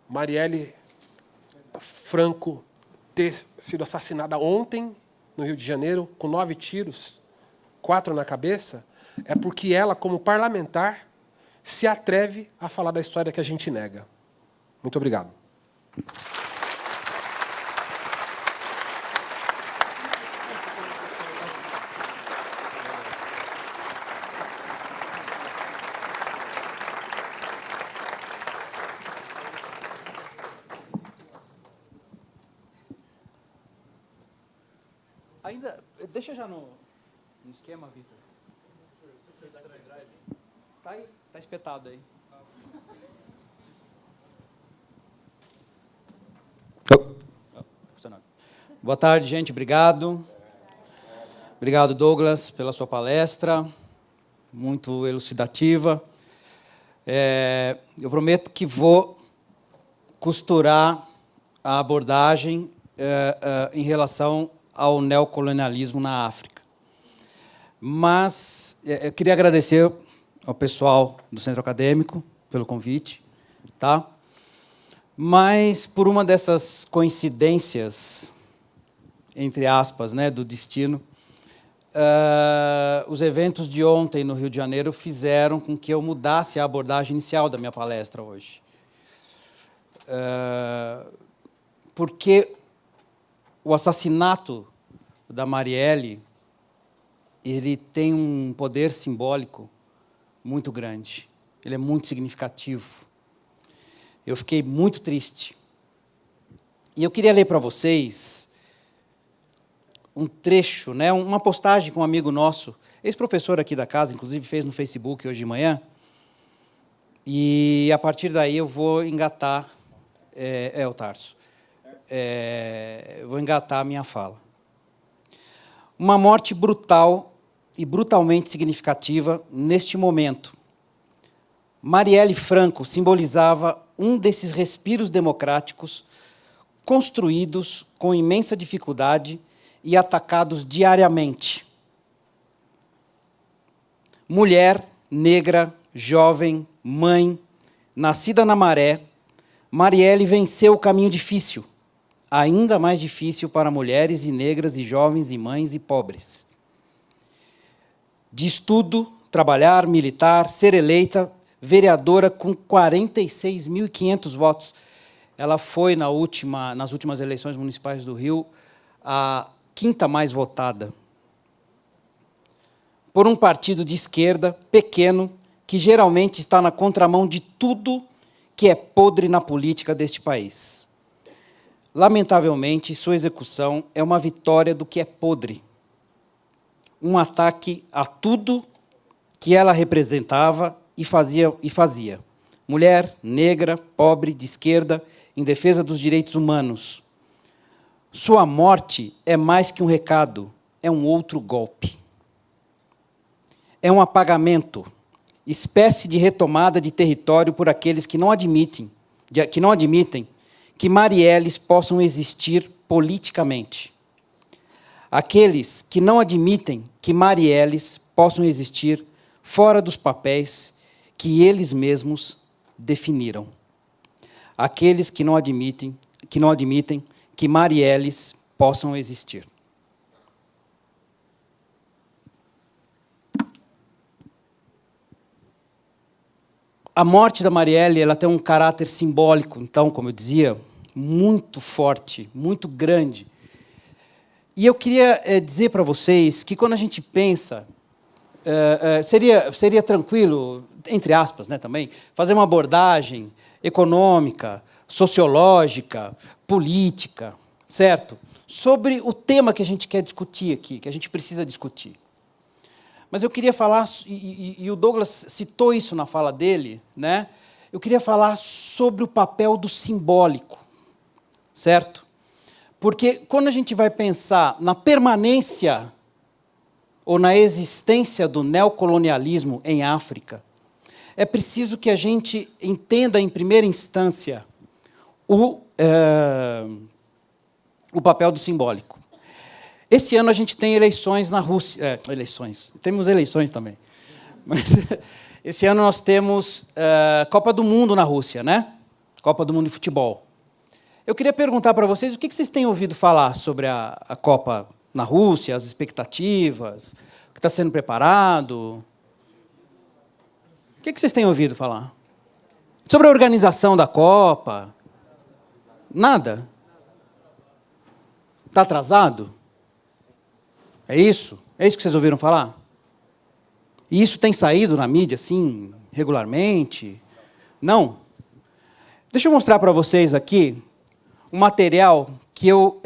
Marielle Franco ter sido assassinada ontem, no Rio de Janeiro, com 9 tiros, 4 na cabeça. É porque ela, como parlamentar, se atreve a falar da história que a gente nega. Muito obrigado. Ainda, deixa já no esquema, Vitor. Tá aí, tá espetado aí. Funcionando. Boa tarde, gente. Obrigado. Obrigado, Douglas, pela sua palestra, muito elucidativa. Eu prometo que vou costurar a abordagem em relação ao neocolonialismo na África. Mas eu queria agradecer ao pessoal do Centro Acadêmico pelo convite, tá? Mas, por uma dessas coincidências, entre aspas, né, do destino, os eventos de ontem no Rio de Janeiro fizeram com que eu mudasse a abordagem inicial da minha palestra hoje. Porque o assassinato da Marielle, ele tem um poder simbólico muito grande. Ele é muito significativo. Eu fiquei muito triste. E eu queria ler para vocês um trecho, né, uma postagem que um amigo nosso, ex-professor aqui da casa, inclusive fez no Facebook hoje de manhã, E, a partir daí, eu vou engatar... o Tarso. Vou engatar a minha fala. Uma morte brutal e brutalmente significativa neste momento. Marielle Franco simbolizava um desses respiros democráticos construídos com imensa dificuldade e atacados diariamente. Mulher, negra, jovem, mãe, nascida na maré, Marielle venceu o caminho difícil, ainda mais difícil para mulheres e negras e jovens e mães e pobres. De estudo, trabalhar, militar, ser eleita vereadora com 46.500 votos. Ela foi, nas últimas eleições municipais do Rio, a quinta mais votada. Por um partido de esquerda, pequeno, que geralmente está na contramão de tudo que é podre na política deste país. Lamentavelmente, sua execução é uma vitória do que é podre. Um ataque a tudo que ela representava e fazia. Mulher, negra, pobre, de esquerda, em defesa dos direitos humanos. Sua morte é mais que um recado, é um outro golpe. É um apagamento, espécie de retomada de território por aqueles que não admitem que Marielles possam existir politicamente. Aqueles que não admitem que Marielles possam existir fora dos papéis que eles mesmos definiram. Aqueles que não admitem que Marielles possam existir. A morte da Marielle, ela tem um caráter simbólico, então, como eu dizia, muito forte, muito grande. E eu queria dizer para vocês que, quando a gente pensa, seria tranquilo, entre aspas, né, também, fazer uma abordagem econômica, sociológica, política, certo? Sobre o tema que a gente quer discutir aqui, que a gente precisa discutir. Mas eu queria falar, e o Douglas citou isso na fala dele, né? Eu queria falar sobre o papel do simbólico, certo? Porque quando a gente vai pensar na permanência ou na existência do neocolonialismo em África, é preciso que a gente entenda, em primeira instância, o papel do simbólico. Esse ano a gente tem eleições na Rússia. Temos eleições também. Mas esse ano nós temos Copa do Mundo na Rússia, né? Copa do Mundo de futebol. Eu queria perguntar para vocês o que vocês têm ouvido falar sobre a Copa na Rússia, as expectativas, o que está sendo preparado. O que vocês têm ouvido falar? Sobre a organização da Copa? Nada? Está atrasado? É isso? É isso que vocês ouviram falar? E isso tem saído na mídia, assim, regularmente? Não? Deixa eu mostrar para vocês aqui um material que eu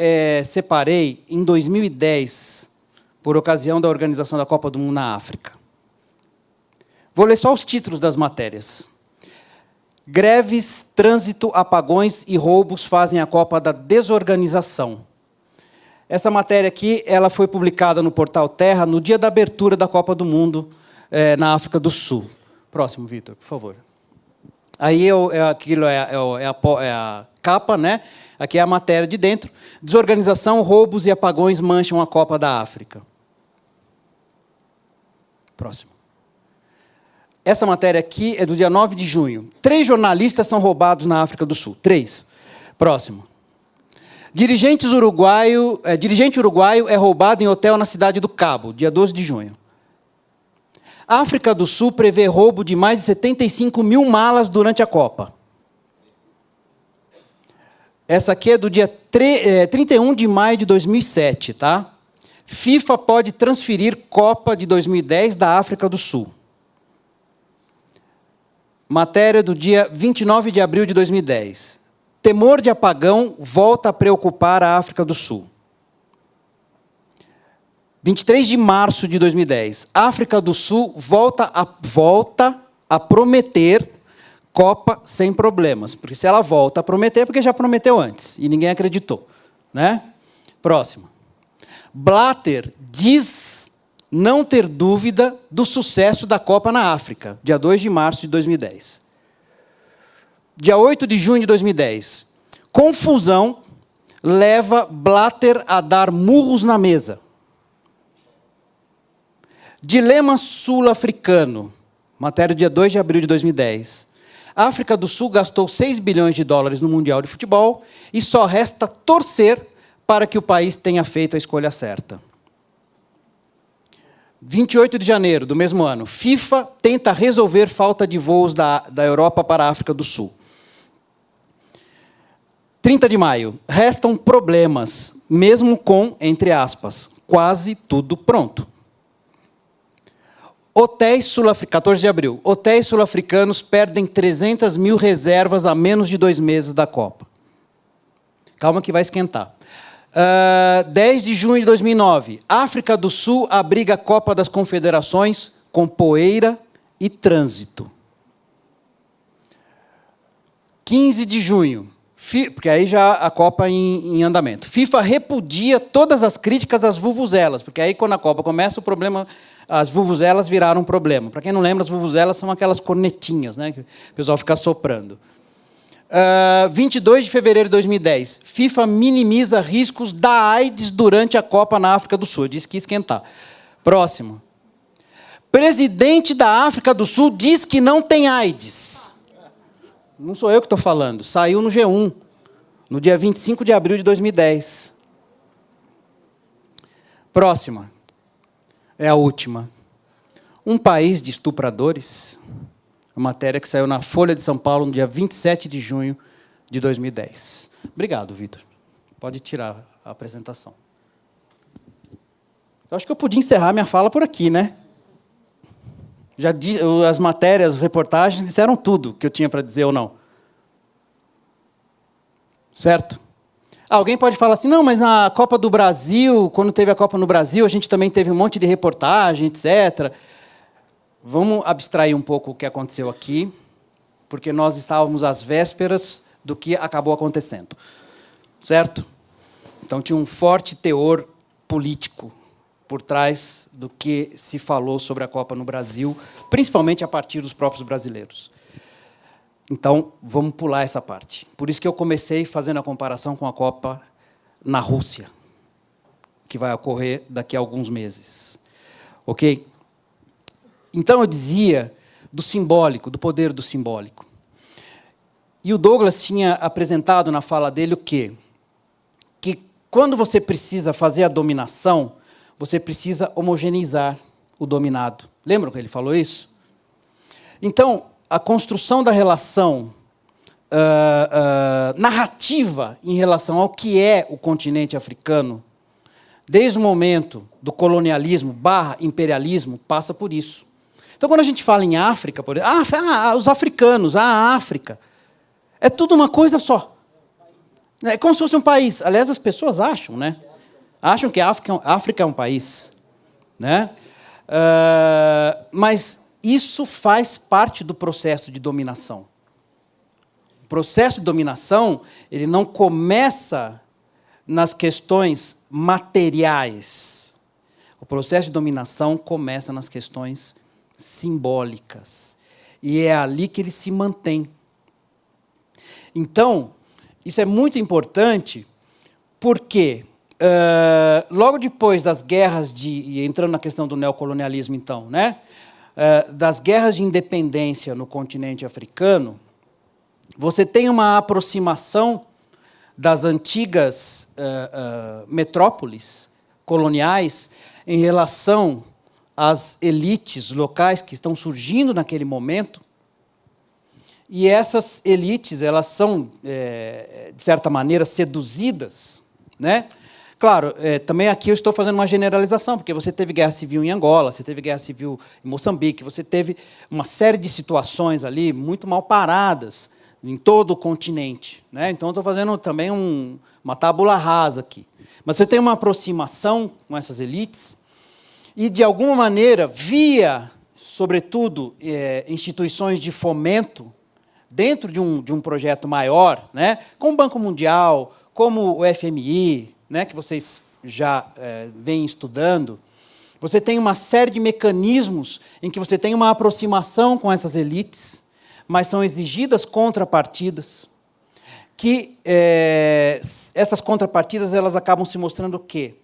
separei em 2010, por ocasião da organização da Copa do Mundo na África. Vou ler só os títulos das matérias. Greves, trânsito, apagões e roubos fazem a Copa da desorganização. Essa matéria aqui, ela foi publicada no Portal Terra no dia da abertura da Copa do Mundo na África do Sul. Próximo, Vitor, por favor. Aí aquilo é a capa, né? Aqui é a matéria de dentro. Desorganização, roubos e apagões mancham a Copa da África. Próximo. Essa matéria aqui é do dia 9 de junho. 3 jornalistas são roubados na África do Sul. 3. Próximo. Dirigente uruguaio é roubado em hotel na cidade do Cabo, dia 12 de junho. África do Sul prevê roubo de mais de 75 mil malas durante a Copa. Essa aqui é do dia 31 de maio de 2007, tá? FIFA pode transferir Copa de 2010 da África do Sul. Matéria do dia 29 de abril de 2010. Temor de apagão volta a preocupar a África do Sul. 23 de março de 2010. África do Sul volta a prometer Copa sem problemas, porque se ela volta a prometer, é porque já prometeu antes, e ninguém acreditou. Né? Próximo. Blatter diz não ter dúvida do sucesso da Copa na África, dia 2 de março de 2010. Dia 8 de junho de 2010. Confusão leva Blatter a dar murros na mesa. Dilema sul-africano, matéria dia 2 de abril de 2010. A África do Sul gastou 6 bilhões de dólares no Mundial de Futebol e só resta torcer para que o país tenha feito a escolha certa. 28 de janeiro do mesmo ano, FIFA tenta resolver falta de voos da Europa para a África do Sul. 30 de maio, restam problemas, mesmo com, entre aspas, quase tudo pronto. Hotéis sul-africanos, 14 de abril, hotéis sul-africanos perdem 300 mil reservas a menos de 2 meses da Copa. Calma que vai esquentar. 10 de junho de 2009, África do Sul abriga a Copa das Confederações com poeira e trânsito. 15 de junho, porque aí já a Copa em andamento. FIFA repudia todas as críticas às vuvuzelas, porque aí quando a Copa começa o problema, as vuvuzelas viraram um problema. Para quem não lembra, as vuvuzelas são aquelas cornetinhas, né, que o pessoal fica soprando. 22 de fevereiro de 2010, FIFA minimiza riscos da AIDS durante a Copa na África do Sul. Diz que ia esquentar. Próximo. Presidente da África do Sul diz que não tem AIDS. Não sou eu que estou falando. Saiu no G1, no dia 25 de abril de 2010. Próxima. É a última. Um país de estupradores. A matéria que saiu na Folha de São Paulo no dia 27 de junho de 2010. Obrigado, Vitor. Pode tirar a apresentação. Eu acho que eu podia encerrar minha fala por aqui, né? Já as matérias, as reportagens disseram tudo que eu tinha para dizer ou não. Certo? Alguém pode falar assim, não, mas na Copa do Brasil, quando teve a Copa no Brasil, a gente também teve um monte de reportagem, etc. Vamos abstrair um pouco o que aconteceu aqui, porque nós estávamos às vésperas do que acabou acontecendo. Certo? Então, tinha um forte teor político por trás do que se falou sobre a Copa no Brasil, principalmente a partir dos próprios brasileiros. Então, vamos pular essa parte. Por isso que eu comecei fazendo a comparação com a Copa na Rússia, que vai ocorrer daqui a alguns meses. Ok? Então, eu dizia do simbólico, do poder do simbólico. E o Douglas tinha apresentado na fala dele o quê? Que quando você precisa fazer a dominação, você precisa homogeneizar o dominado. Lembram que ele falou isso? Então, a construção da relação narrativa em relação ao que é o continente africano, desde o momento do colonialismo / imperialismo, passa por isso. Então, quando a gente fala em África, por exemplo, os africanos, a África, é tudo uma coisa só. É como se fosse um país. Aliás, as pessoas acham, né? Acham que a África é um país. Né? Mas isso faz parte do processo de dominação. O processo de dominação, ele não começa nas questões materiais. O processo de dominação começa nas questões simbólicas. E é ali que ele se mantém. Então, isso é muito importante, porque logo depois das guerras e entrando na questão do neocolonialismo, então, né? Das guerras de independência no continente africano, você tem uma aproximação das antigas metrópoles coloniais em relação às elites locais que estão surgindo naquele momento. E essas elites, elas são, de certa maneira, seduzidas, né? Claro, também aqui eu estou fazendo uma generalização, porque você teve guerra civil em Angola, você teve guerra civil em Moçambique, você teve uma série de situações ali muito mal paradas em todo o continente, né? Então, eu estou fazendo também uma tábula rasa aqui. Mas você tem uma aproximação com essas elites e, de alguma maneira, via, sobretudo, instituições de fomento, dentro de um projeto maior, né, como o Banco Mundial, como o FMI, né, que vocês já vêm estudando, você tem uma série de mecanismos em que você tem uma aproximação com essas elites, mas são exigidas contrapartidas, que essas contrapartidas elas acabam se mostrando o quê?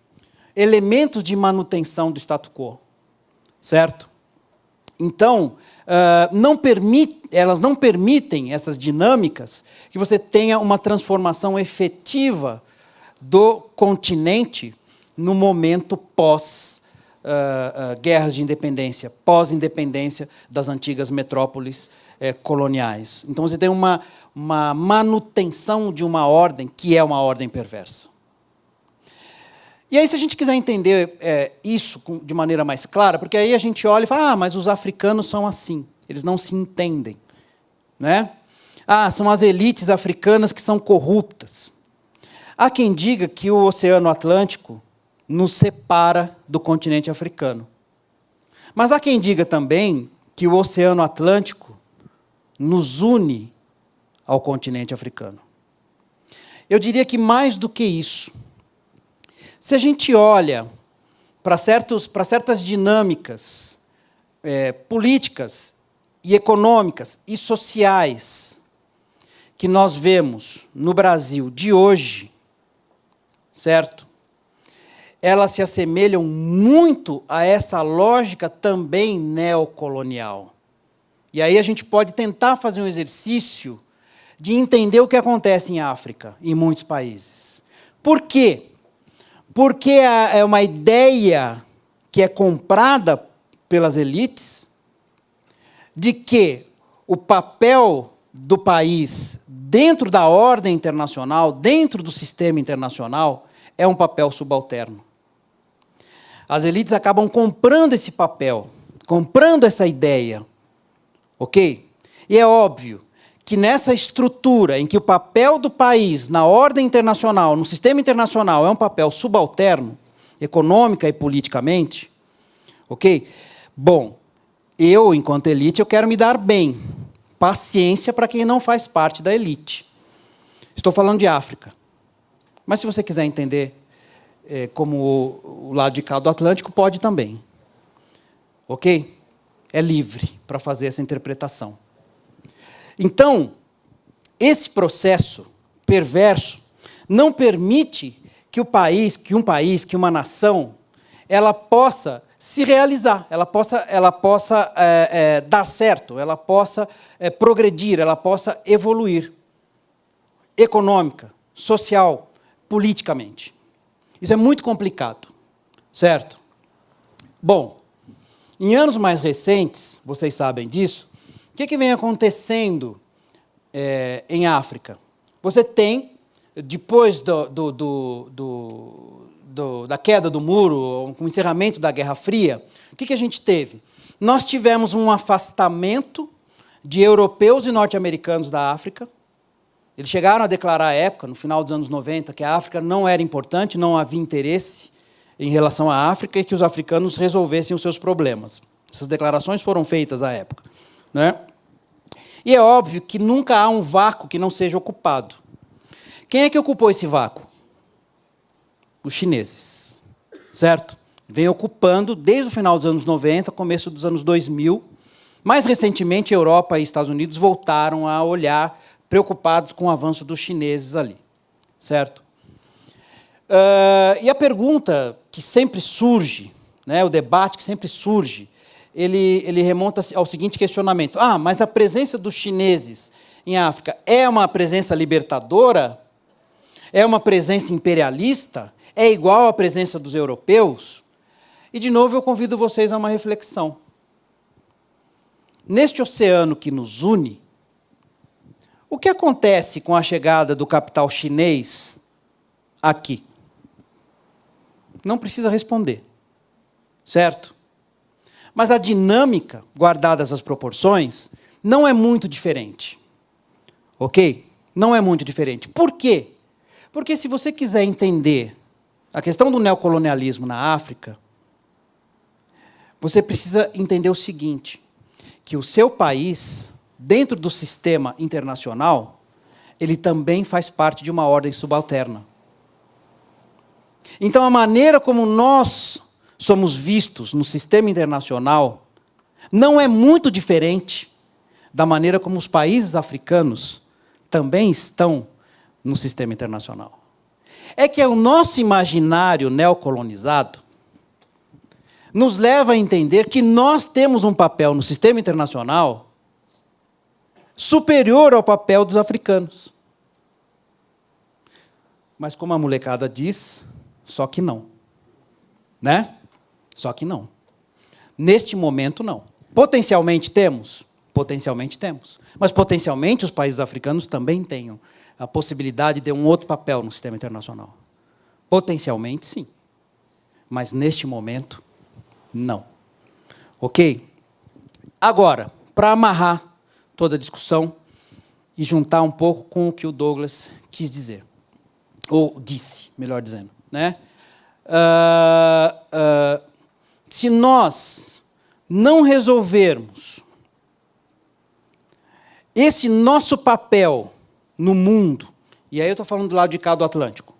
Elementos de manutenção do status quo, certo? Então, elas não permitem, essas dinâmicas, que você tenha uma transformação efetiva do continente no momento pós-guerras de independência, pós-independência das antigas metrópoles coloniais. Então, você tem uma manutenção de uma ordem que é uma ordem perversa. E aí, se a gente quiser entender isso de maneira mais clara, porque aí a gente olha e fala, mas os africanos são assim, eles não se entendem, né? São as elites africanas que são corruptas. Há quem diga que o Oceano Atlântico nos separa do continente africano. Mas há quem diga também que o Oceano Atlântico nos une ao continente africano. Eu diria que mais do que isso. Se a gente olha para certas dinâmicas políticas e econômicas e sociais que nós vemos no Brasil de hoje, certo? Elas se assemelham muito a essa lógica também neocolonial. E aí a gente pode tentar fazer um exercício de entender o que acontece em África, em muitos países. Por quê? Porque é uma ideia que é comprada pelas elites de que o papel do país dentro da ordem internacional, dentro do sistema internacional, é um papel subalterno. As elites acabam comprando esse papel, comprando essa ideia, ok? E é óbvio que nessa estrutura em que o papel do país na ordem internacional, no sistema internacional, é um papel subalterno, econômica e politicamente, ok? Bom, eu, enquanto elite, eu quero me dar bem. Paciência para quem não faz parte da elite. Estou falando de África. Mas se você quiser entender como o lado de cá do Atlântico, pode também. Ok? É livre para fazer essa interpretação. Então, esse processo perverso não permite que uma nação, ela possa se realizar, ela possa dar certo, ela possa progredir, ela possa evoluir econômica, social, politicamente. Isso é muito complicado, certo? Bom, em anos mais recentes, vocês sabem disso, o que vem acontecendo em África? Você tem, depois da queda do muro, com o encerramento da Guerra Fria, o que a gente teve? Nós tivemos um afastamento de europeus e norte-americanos da África. Eles chegaram a declarar à época, no final dos anos 90, que a África não era importante, não havia interesse em relação à África e que os africanos resolvessem os seus problemas. Essas declarações foram feitas à época, né? E é óbvio que nunca há um vácuo que não seja ocupado. Quem é que ocupou esse vácuo? Os chineses, certo? Vem ocupando desde o final dos anos 90, começo dos anos 2000. Mais recentemente, a Europa e Estados Unidos voltaram a olhar preocupados com o avanço dos chineses ali, certo? E a pergunta que sempre surge, né, o debate que sempre surge, ele remonta ao seguinte questionamento. Mas a presença dos chineses em África é uma presença libertadora? É uma presença imperialista? É igual à presença dos europeus? E, de novo, eu convido vocês a uma reflexão. Neste oceano que nos une, o que acontece com a chegada do capital chinês aqui? Não precisa responder, certo? Mas a dinâmica, guardadas as proporções, não é muito diferente. Ok? Não é muito diferente. Por quê? Porque se você quiser entender a questão do neocolonialismo na África, você precisa entender o seguinte, que o seu país dentro do sistema internacional, ele também faz parte de uma ordem subalterna. Então, a maneira como nós somos vistos no sistema internacional não é muito diferente da maneira como os países africanos também estão no sistema internacional. É que o nosso imaginário neocolonizado nos leva a entender que nós temos um papel no sistema internacional superior ao papel dos africanos. Mas como a molecada diz, só que não. Né? Só que não. Neste momento, não. Potencialmente temos? Potencialmente temos. Mas potencialmente os países africanos também têm a possibilidade de ter um outro papel no sistema internacional. Potencialmente, sim. Mas neste momento, não. Ok? Agora, para amarrar toda a discussão e juntar um pouco com o que o Douglas quis dizer. Ou disse, melhor dizendo. Né? Se nós não resolvermos esse nosso papel no mundo, e aí eu estou falando do lado de cá do Atlântico,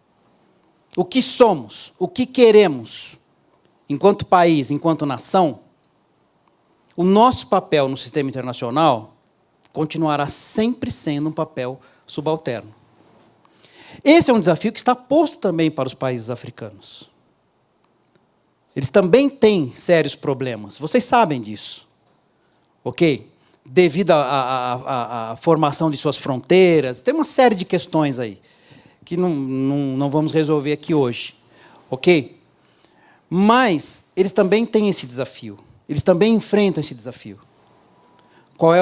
o que somos, o que queremos, enquanto país, enquanto nação, o nosso papel no sistema internacional continuará sempre sendo um papel subalterno. Esse é um desafio que está posto também para os países africanos. Eles também têm sérios problemas, vocês sabem disso, ok? Devido à formação de suas fronteiras, tem uma série de questões aí, que não vamos resolver aqui hoje, ok? Mas eles também têm esse desafio, eles também enfrentam esse desafio.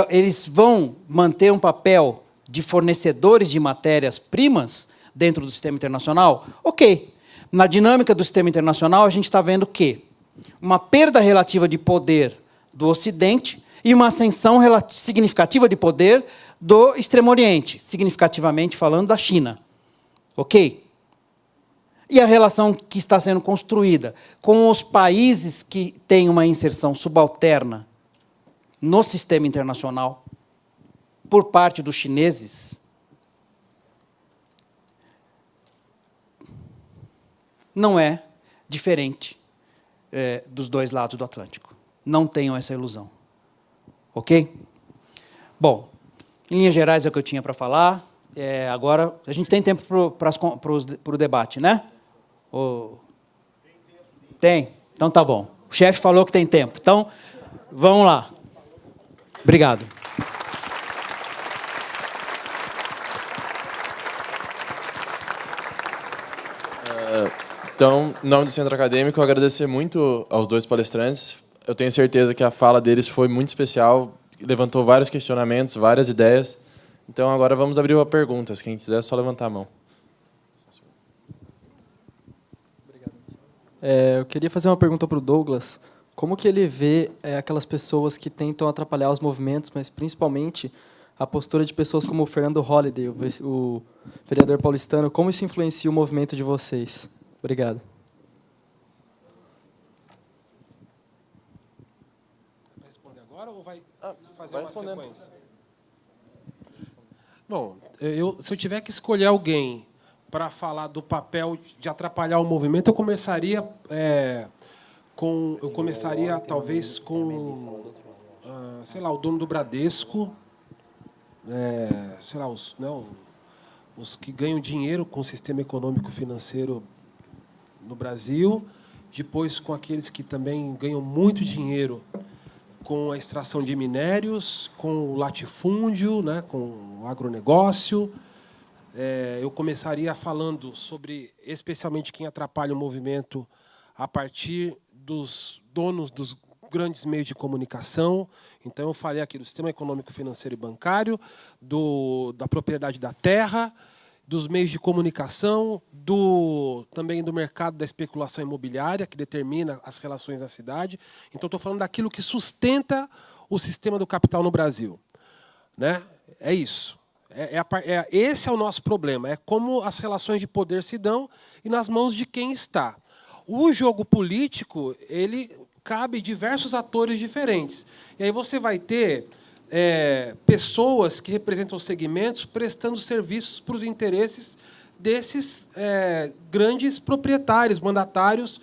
Eles vão manter um papel de fornecedores de matérias-primas dentro do sistema internacional? Ok. Na dinâmica do sistema internacional, a gente está vendo que uma perda relativa de poder do Ocidente e uma ascensão significativa de poder do Extremo Oriente, significativamente falando da China. Ok? E a relação que está sendo construída com os países que têm uma inserção subalterna no sistema internacional por parte dos chineses não é diferente dos dois lados do Atlântico. Não tenham essa ilusão. Ok? Bom, em linhas gerais é o que eu tinha para falar. Agora, a gente tem tempo para o debate, né? Tem? Então tá bom. O chefe falou que tem tempo. Então, vamos lá. Obrigado. Então, em nome do Centro Acadêmico, eu agradecer muito aos dois palestrantes. Eu tenho certeza que a fala deles foi muito especial, levantou vários questionamentos, várias ideias. Então, agora vamos abrir para perguntas. Quem quiser, é só levantar a mão. Eu queria fazer uma pergunta para o Douglas. Como que ele vê aquelas pessoas que tentam atrapalhar os movimentos, mas principalmente a postura de pessoas como o Fernando Holliday, o vereador paulistano, como isso influencia o movimento de vocês? Obrigado. Vai responder agora ou vai fazer uma sequência? Bom, se eu tiver que escolher alguém para falar do papel de atrapalhar o movimento, eu começaria talvez com, sei lá, o dono do Bradesco, sei lá, os que ganham dinheiro com o sistema econômico financeiro no Brasil, depois com aqueles que também ganham muito dinheiro com a extração de minérios, com o latifúndio, né, com o agronegócio. Eu começaria falando sobre, especialmente, quem atrapalha o movimento a partir dos donos dos grandes meios de comunicação. Então, eu falei aqui do sistema econômico, financeiro e bancário, da propriedade da terra, dos meios de comunicação, também do mercado da especulação imobiliária, que determina as relações da cidade. Então, estou falando daquilo que sustenta o sistema do capital no Brasil. Né? É isso. Esse é o nosso problema. É como as relações de poder se dão e nas mãos de quem está. O jogo político, ele cabe diversos atores diferentes. E aí você vai ter pessoas que representam segmentos prestando serviços para os interesses desses grandes proprietários, mandatários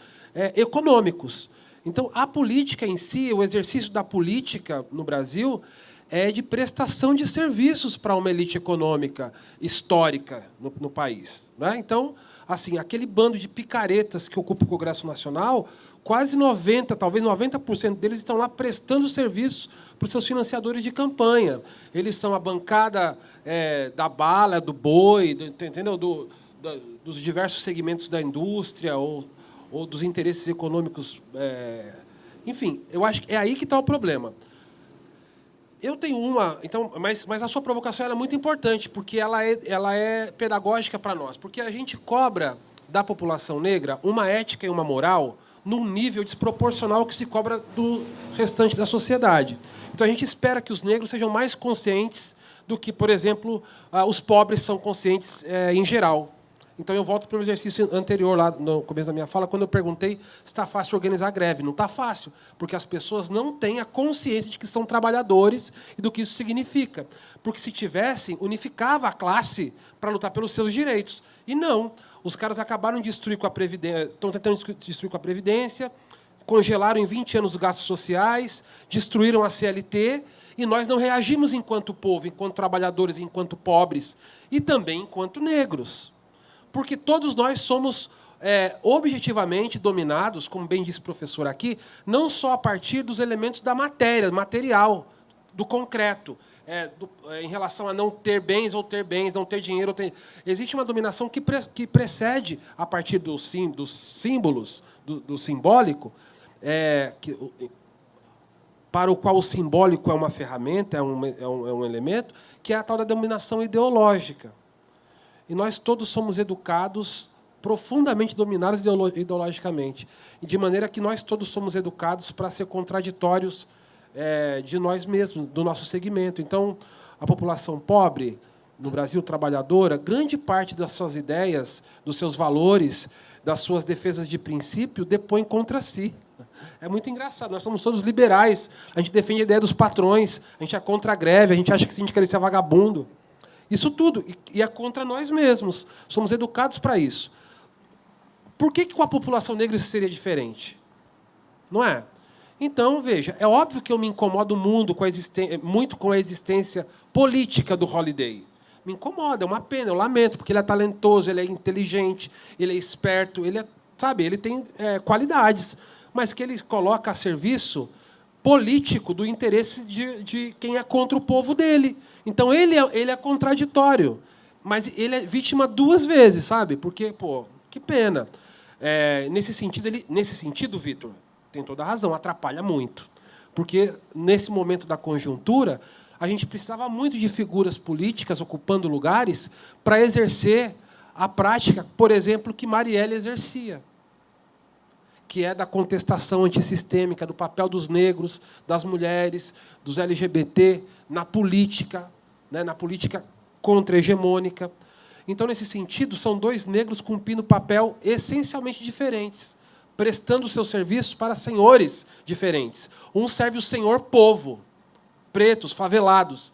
econômicos. Então, a política em si, o exercício da política no Brasil, é de prestação de serviços para uma elite econômica histórica no país. Né? Então, assim, aquele bando de picaretas que ocupa o Congresso Nacional, quase 90%, talvez 90% deles estão lá prestando serviços para os seus financiadores de campanha. Eles são a bancada da bala, do boi, entendeu? Dos diversos segmentos da indústria ou dos interesses econômicos. Enfim, eu acho que é aí que está o problema. Eu tenho uma... Então, mas a sua provocação é muito importante, porque ela é pedagógica para nós. Porque a gente cobra da população negra uma ética e uma moral num nível desproporcional que se cobra do restante da sociedade. Então, a gente espera que os negros sejam mais conscientes do que, por exemplo, os pobres são conscientes em geral. Então, eu volto para o exercício anterior, lá no começo da minha fala, quando eu perguntei se está fácil organizar greve. Não está fácil, porque as pessoas não têm a consciência de que são trabalhadores e do que isso significa. Porque, se tivessem, unificava a classe para lutar pelos seus direitos. E não. Os caras acabaram de destruir com a Previdência, estão tentando destruir com a Previdência, congelaram em 20 anos os gastos sociais, destruíram a CLT, e nós não reagimos enquanto povo, enquanto trabalhadores, enquanto pobres, e também enquanto negros. Porque todos nós somos objetivamente dominados, como bem disse o professor aqui, não só a partir dos elementos da matéria, material, do concreto, em relação a não ter bens ou ter bens, não ter dinheiro. Existe uma dominação que precede, a partir dos símbolos, do simbólico, para o qual o simbólico é uma ferramenta, é um elemento, que é a tal da dominação ideológica. E nós todos somos educados, profundamente dominados ideologicamente, e de maneira que nós todos somos educados para ser contraditórios de nós mesmos, do nosso segmento. Então, a população pobre, no Brasil, trabalhadora, grande parte das suas ideias, dos seus valores, das suas defesas de princípio, depõe contra si. É muito engraçado. Nós somos todos liberais. A gente defende a ideia dos patrões, a gente é contra a greve, a gente acha que sindicalista é vagabundo. Isso tudo. E é contra nós mesmos. Somos educados para isso. Por que com a população negra isso seria diferente? Não é? Então, veja, é óbvio que eu me incomodo muito com a existência política do Holiday. Me incomoda, é uma pena, eu lamento, porque ele é talentoso, ele é inteligente, ele é esperto, ele tem qualidades, mas que ele coloca a serviço político do interesse de quem é contra o povo dele. Então, ele é contraditório, mas ele é vítima duas vezes, sabe? Porque, que pena. Nesse sentido, Vitor, tem toda a razão, atrapalha muito. Porque, nesse momento da conjuntura, a gente precisava muito de figuras políticas ocupando lugares para exercer a prática, por exemplo, que Marielle exercia, que é da contestação antissistêmica, do papel dos negros, das mulheres, dos LGBT na política contra-hegemônica. Então, nesse sentido, são dois negros cumprindo papel essencialmente diferentes, prestando seus serviços para senhores diferentes. Um serve o senhor povo, pretos, favelados.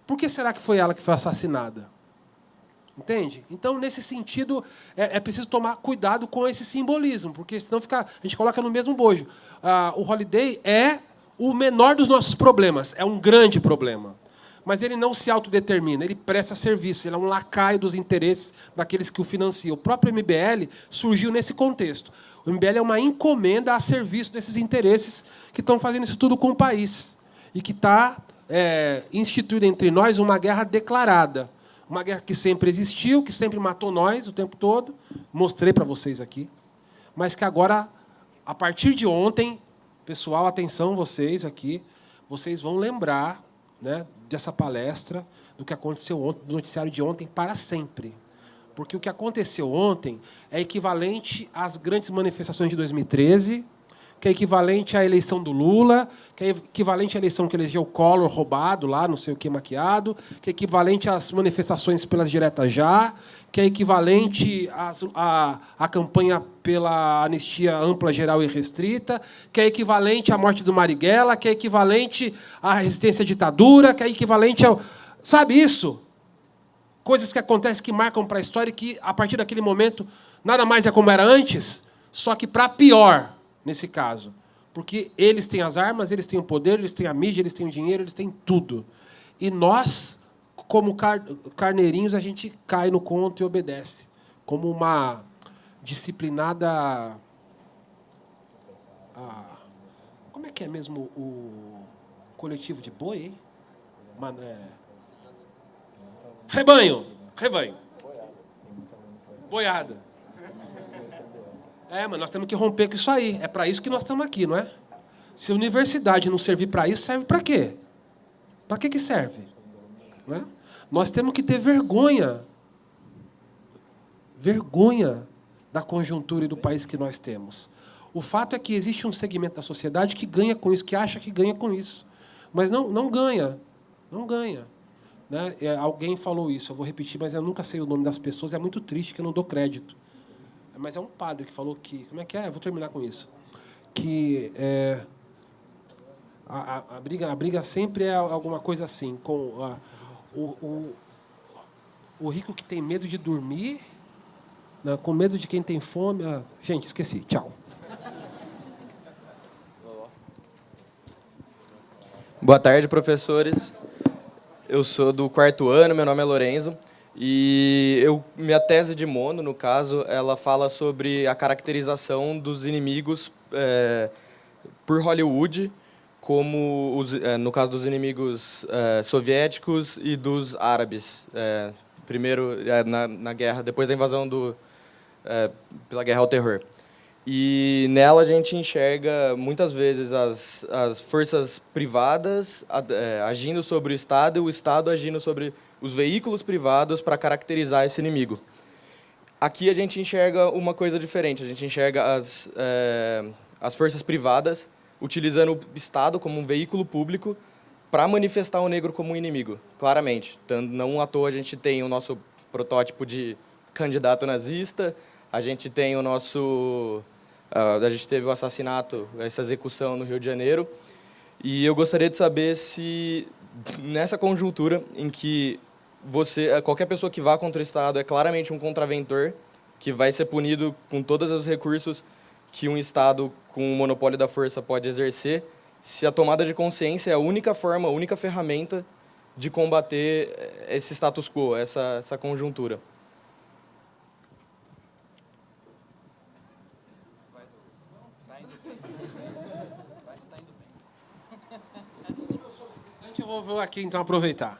Por que será que foi ela que foi assassinada? Entende? Então, nesse sentido, é preciso tomar cuidado com esse simbolismo, porque senão a gente coloca no mesmo bojo. O Holiday é o menor dos nossos problemas, é um grande problema. Mas ele não se autodetermina, ele presta serviço, ele é um lacaio dos interesses daqueles que o financiam. O próprio MBL surgiu nesse contexto. O MBL é uma encomenda a serviço desses interesses que estão fazendo isso tudo com o país. E que está instituída entre nós uma guerra declarada. Uma guerra que sempre existiu, que sempre matou nós o tempo todo. Mostrei para vocês aqui. Mas que agora, a partir de ontem, pessoal, atenção vocês aqui, vocês vão lembrar, né, dessa palestra, do que aconteceu ontem, do noticiário de ontem, para sempre. Porque o que aconteceu ontem é equivalente às grandes manifestações de 2013, que é equivalente à eleição do Lula, que é equivalente à eleição que elegeu o Collor roubado lá, não sei o que, maquiado, que é equivalente às manifestações pelas diretas já, que é equivalente à campanha pela anistia ampla, geral e restrita, que é equivalente à morte do Marighella, que é equivalente à resistência à ditadura, que é equivalente ao... Sabe isso? Coisas que acontecem, que marcam para a história e que, a partir daquele momento, nada mais é como era antes, só que para pior, nesse caso. Porque eles têm as armas, eles têm o poder, eles têm a mídia, eles têm o dinheiro, eles têm tudo. E nós, como carneirinhos, a gente cai no conto e obedece. Como uma disciplinada... Como é que é mesmo o coletivo de boi, hein? Rebanho. Boiada. Mas nós temos que romper com isso aí. É para isso que nós estamos aqui, não é? Se a universidade não servir para isso, serve para quê? Para que serve? Não é? Nós temos que ter vergonha. Vergonha da conjuntura e do país que nós temos. O fato é que existe um segmento da sociedade que ganha com isso, que acha que ganha com isso. Mas não ganha. Não ganha. Né? Alguém falou isso, eu vou repetir, mas eu nunca sei o nome das pessoas, é muito triste que eu não dou crédito. Mas é um padre que falou que... Como é que é? Eu vou terminar com isso. Que a briga sempre é alguma coisa assim, com o rico que tem medo de dormir, né, com medo de quem tem fome... gente, esqueci. Tchau. Boa tarde, professores. Eu sou do 4º ano, meu nome é Lorenzo. E minha tese de mono, no caso, ela fala sobre a caracterização dos inimigos por Hollywood, como no caso dos inimigos soviéticos e dos árabes. Primeiro na guerra, depois da invasão pela guerra ao terror. E nela a gente enxerga muitas vezes as forças privadas agindo sobre o Estado agindo sobre os veículos privados para caracterizar esse inimigo. Aqui a gente enxerga uma coisa diferente, a gente enxerga as forças privadas utilizando o Estado como um veículo público para manifestar o negro como um inimigo, claramente. Não à toa a gente tem o nosso protótipo de candidato nazista, a gente tem o nosso... a gente teve o assassinato, essa execução no Rio de Janeiro, e eu gostaria de saber se, nessa conjuntura em que qualquer pessoa que vá contra o Estado é claramente um contraventor, que vai ser punido com todos os recursos que um Estado com o monopólio da força pode exercer, se a tomada de consciência é a única forma, a única ferramenta de combater esse status quo, essa conjuntura. Eu vou aqui, então, aproveitar.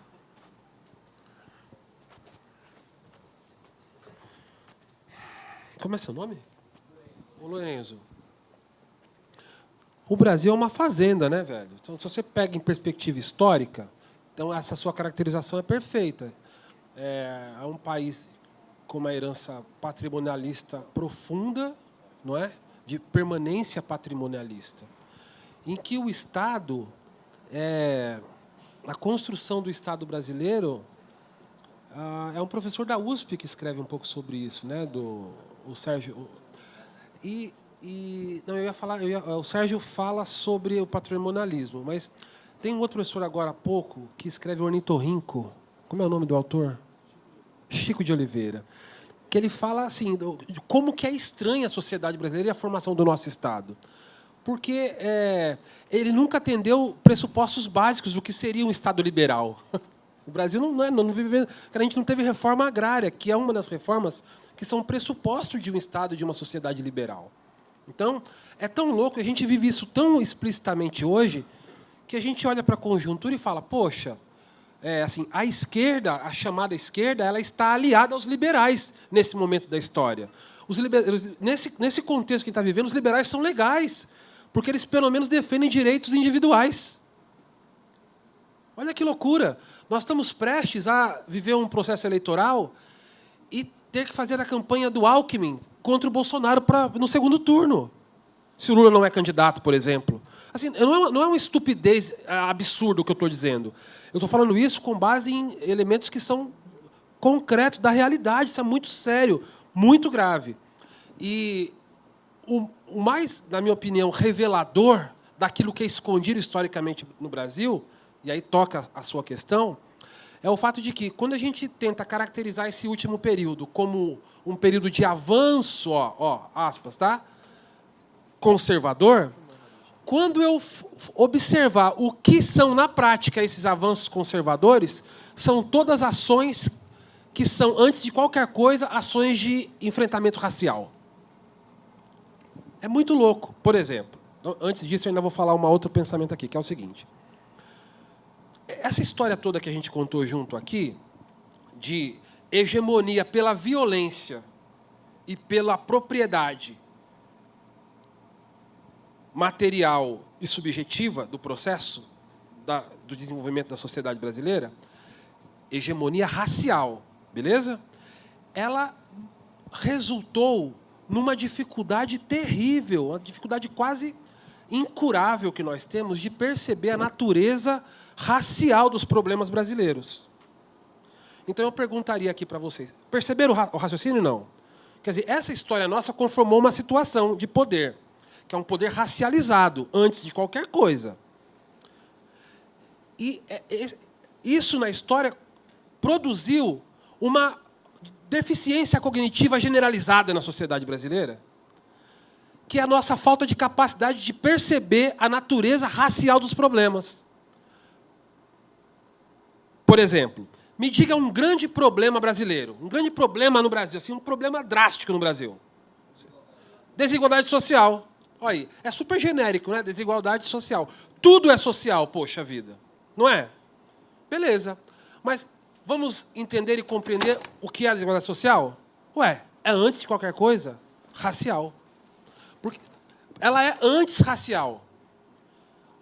Como é seu nome? Ô, Lorenzo. O Brasil é uma fazenda, né, velho? Então, se você pega em perspectiva histórica, então essa sua caracterização é perfeita. É um país com uma herança patrimonialista profunda, não é? De permanência patrimonialista, em que o Estado... A construção do Estado brasileiro é um professor da USP que escreve um pouco sobre isso, né? O Sérgio. Não, eu ia falar. O Sérgio fala sobre o patrimonialismo, mas tem um outro professor agora há pouco que escreve Ornitorrinco. Como é o nome do autor? Chico de Oliveira. Que ele fala assim de como que é estranha a sociedade brasileira e a formação do nosso Estado. Porque ele nunca atendeu pressupostos básicos do que seria um Estado liberal. O Brasil não vive... A gente não teve reforma agrária, que é uma das reformas que são pressupostos de um Estado e de uma sociedade liberal. Então, é tão louco, a gente vive isso tão explicitamente hoje, que a gente olha para a conjuntura e fala, poxa, assim, a esquerda, a chamada esquerda, ela está aliada aos liberais nesse momento da história. Nesse contexto que a gente está vivendo, os liberais são legais, porque eles, pelo menos, defendem direitos individuais. Olha que loucura. Nós estamos prestes a viver um processo eleitoral e ter que fazer a campanha do Alckmin contra o Bolsonaro no segundo turno. se o Lula não é candidato, por exemplo. Assim, não é uma estupidez absurda o que eu estou dizendo. Eu estou falando isso com base em elementos que são concretos da realidade. Isso é muito sério, muito grave. E o mais, na minha opinião, revelador daquilo que é escondido historicamente no Brasil, e aí toca a sua questão, é o fato de que, quando a gente tenta caracterizar esse último período como um período de avanço, aspas, tá? Conservador, quando eu observar o que são, na prática, esses avanços conservadores, são todas ações que são, antes de qualquer coisa, ações de enfrentamento racial. É muito louco. Por exemplo, antes disso, eu ainda vou falar um outro pensamento aqui, que é o seguinte. Essa história toda que a gente contou junto aqui, de hegemonia pela violência e pela propriedade material e subjetiva do processo do desenvolvimento da sociedade brasileira, hegemonia racial, beleza? Ela resultou numa dificuldade terrível, uma dificuldade quase incurável que nós temos de perceber a natureza racial dos problemas brasileiros. Então, eu perguntaria aqui para vocês, perceberam o raciocínio? Não. Quer dizer, essa história nossa conformou uma situação de poder, que é um poder racializado, antes de qualquer coisa. E isso, na história, produziu uma deficiência cognitiva generalizada na sociedade brasileira, que é a nossa falta de capacidade de perceber a natureza racial dos problemas. Por exemplo, me diga um grande problema brasileiro, um grande problema no Brasil, assim, um problema drástico no Brasil. Desigualdade social. Olha aí, é super genérico, né? Desigualdade social. Tudo é social, poxa vida. Não é? Beleza. Mas vamos entender e compreender o que é a desigualdade social? Ué, é antes de qualquer coisa racial. Porque ela é antes racial.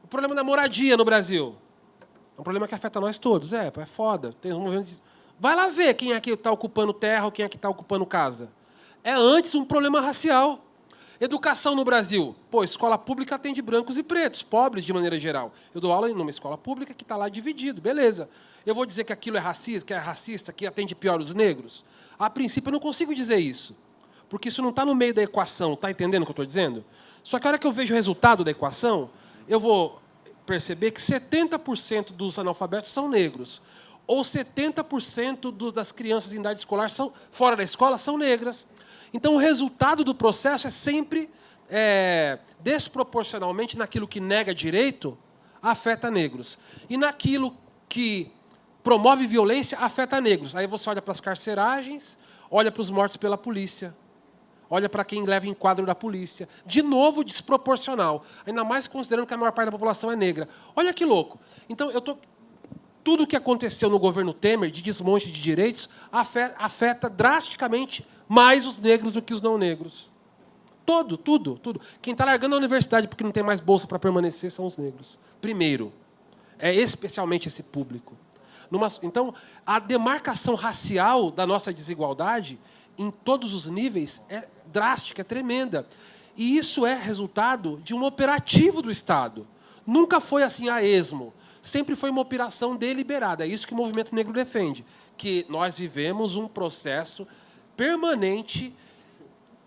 O problema da moradia no Brasil é um problema que afeta nós todos. É foda. Tem um movimento de... Vai lá ver quem é que está ocupando terra ou quem é que está ocupando casa. É antes um problema racial. Educação no Brasil. Pô, escola pública atende brancos e pretos, pobres de maneira geral. Eu dou aula em uma escola pública que está lá dividido, beleza. Eu vou dizer que aquilo é racista, que atende pior os negros? A princípio, eu não consigo dizer isso. Porque isso não está no meio da equação, está entendendo o que eu estou dizendo? Só que a hora que eu vejo o resultado da equação, eu vou perceber que 70% dos analfabetos são negros. Ou 70% das crianças em idade escolar fora da escola são negras. Então, o resultado do processo é sempre desproporcionalmente naquilo que nega direito, afeta negros. E naquilo que promove violência, afeta negros. Aí você olha para as carceragens, olha para os mortos pela polícia, olha para quem leva em quadro da polícia. De novo, desproporcional. Ainda mais considerando que a maior parte da população é negra. Olha que louco. Então, tudo o que aconteceu no governo Temer, de desmonte de direitos, afeta drasticamente mais os negros do que os não negros. Tudo. Quem está largando a universidade porque não tem mais bolsa para permanecer são os negros. Primeiro. É especialmente esse público. Então, a demarcação racial da nossa desigualdade, em todos os níveis, é drástica, é tremenda. E isso é resultado de um operativo do Estado. Nunca foi assim a esmo. Sempre foi uma operação deliberada. É isso que o movimento negro defende. Que nós vivemos um processo permanente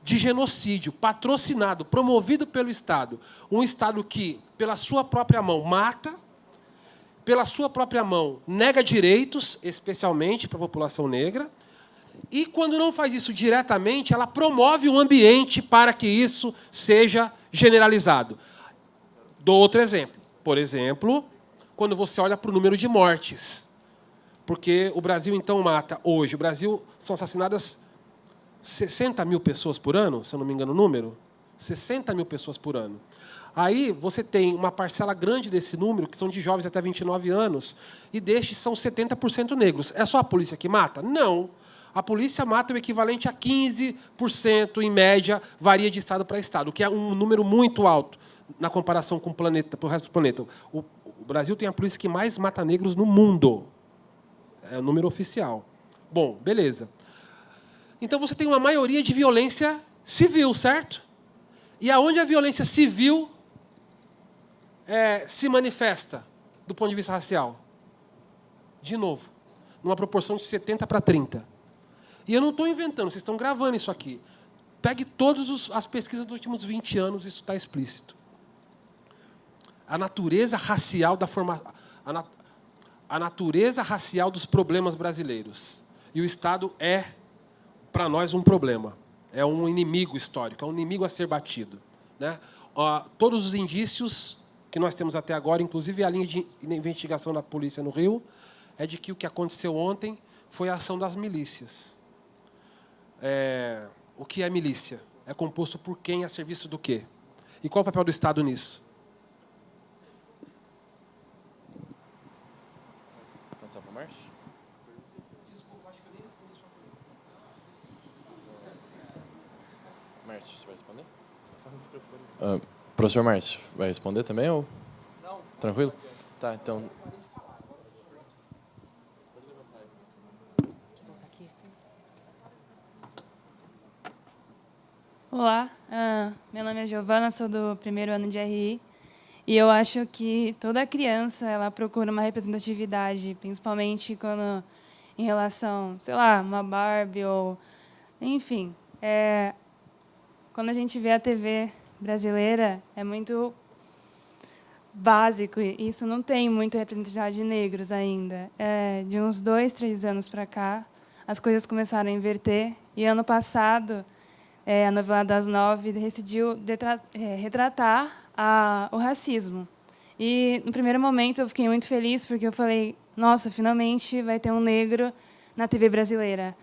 de genocídio, patrocinado, promovido pelo Estado. Um Estado que, pela sua própria mão, mata, pela sua própria mão, nega direitos, especialmente para a população negra, e, quando não faz isso diretamente, ela promove um ambiente para que isso seja generalizado. Dou outro exemplo. Por exemplo, quando você olha para o número de mortes. Porque o Brasil, então, mata hoje. O Brasil são assassinadas 60 mil pessoas por ano, se eu não me engano o número. 60 mil pessoas por ano. Aí você tem uma parcela grande desse número, que são de jovens até 29 anos, e destes são 70% negros. É só a polícia que mata? Não. A polícia mata o equivalente a 15%, em média, varia de estado para estado, o que é um número muito alto na comparação com o resto do planeta. O Brasil tem a polícia que mais mata negros no mundo. É o número oficial. Bom, beleza. Então, você tem uma maioria de violência civil, certo? E aonde a violência civil se manifesta do ponto de vista racial? De novo, numa proporção de 70 para 30. E eu não estou inventando, vocês estão gravando isso aqui. Pegue todas as pesquisas dos últimos 20 anos, isso está explícito. A natureza racial da formação... A natureza racial dos problemas brasileiros. E o Estado é, para nós, um problema. É um inimigo histórico, é um inimigo a ser batido. Né? Todos os indícios que nós temos até agora, inclusive a linha de investigação da polícia no Rio, é de que o que aconteceu ontem foi a ação das milícias. O que é milícia? É composto por quem a serviço do quê? E qual o papel do Estado nisso? Passar para o Márcio? Desculpa, acho que eu nem respondi sua pergunta. Márcio, você vai responder? Professor Márcio, vai responder também ou? Não. Tranquilo? Tá, então... Olá, meu nome é Giovana, sou do primeiro ano de RI. E eu acho que toda criança ela procura uma representatividade, principalmente quando em relação, sei lá, uma Barbie ou... Enfim, quando a gente vê a TV brasileira, é muito básico. E isso não tem muita representatividade de negros ainda. De uns 2, 3 anos para cá, as coisas começaram a inverter. E ano passado, a novela das 9 decidiu retratar o racismo. E, no primeiro momento, eu fiquei muito feliz, porque eu falei, nossa, finalmente vai ter um negro na TV brasileira.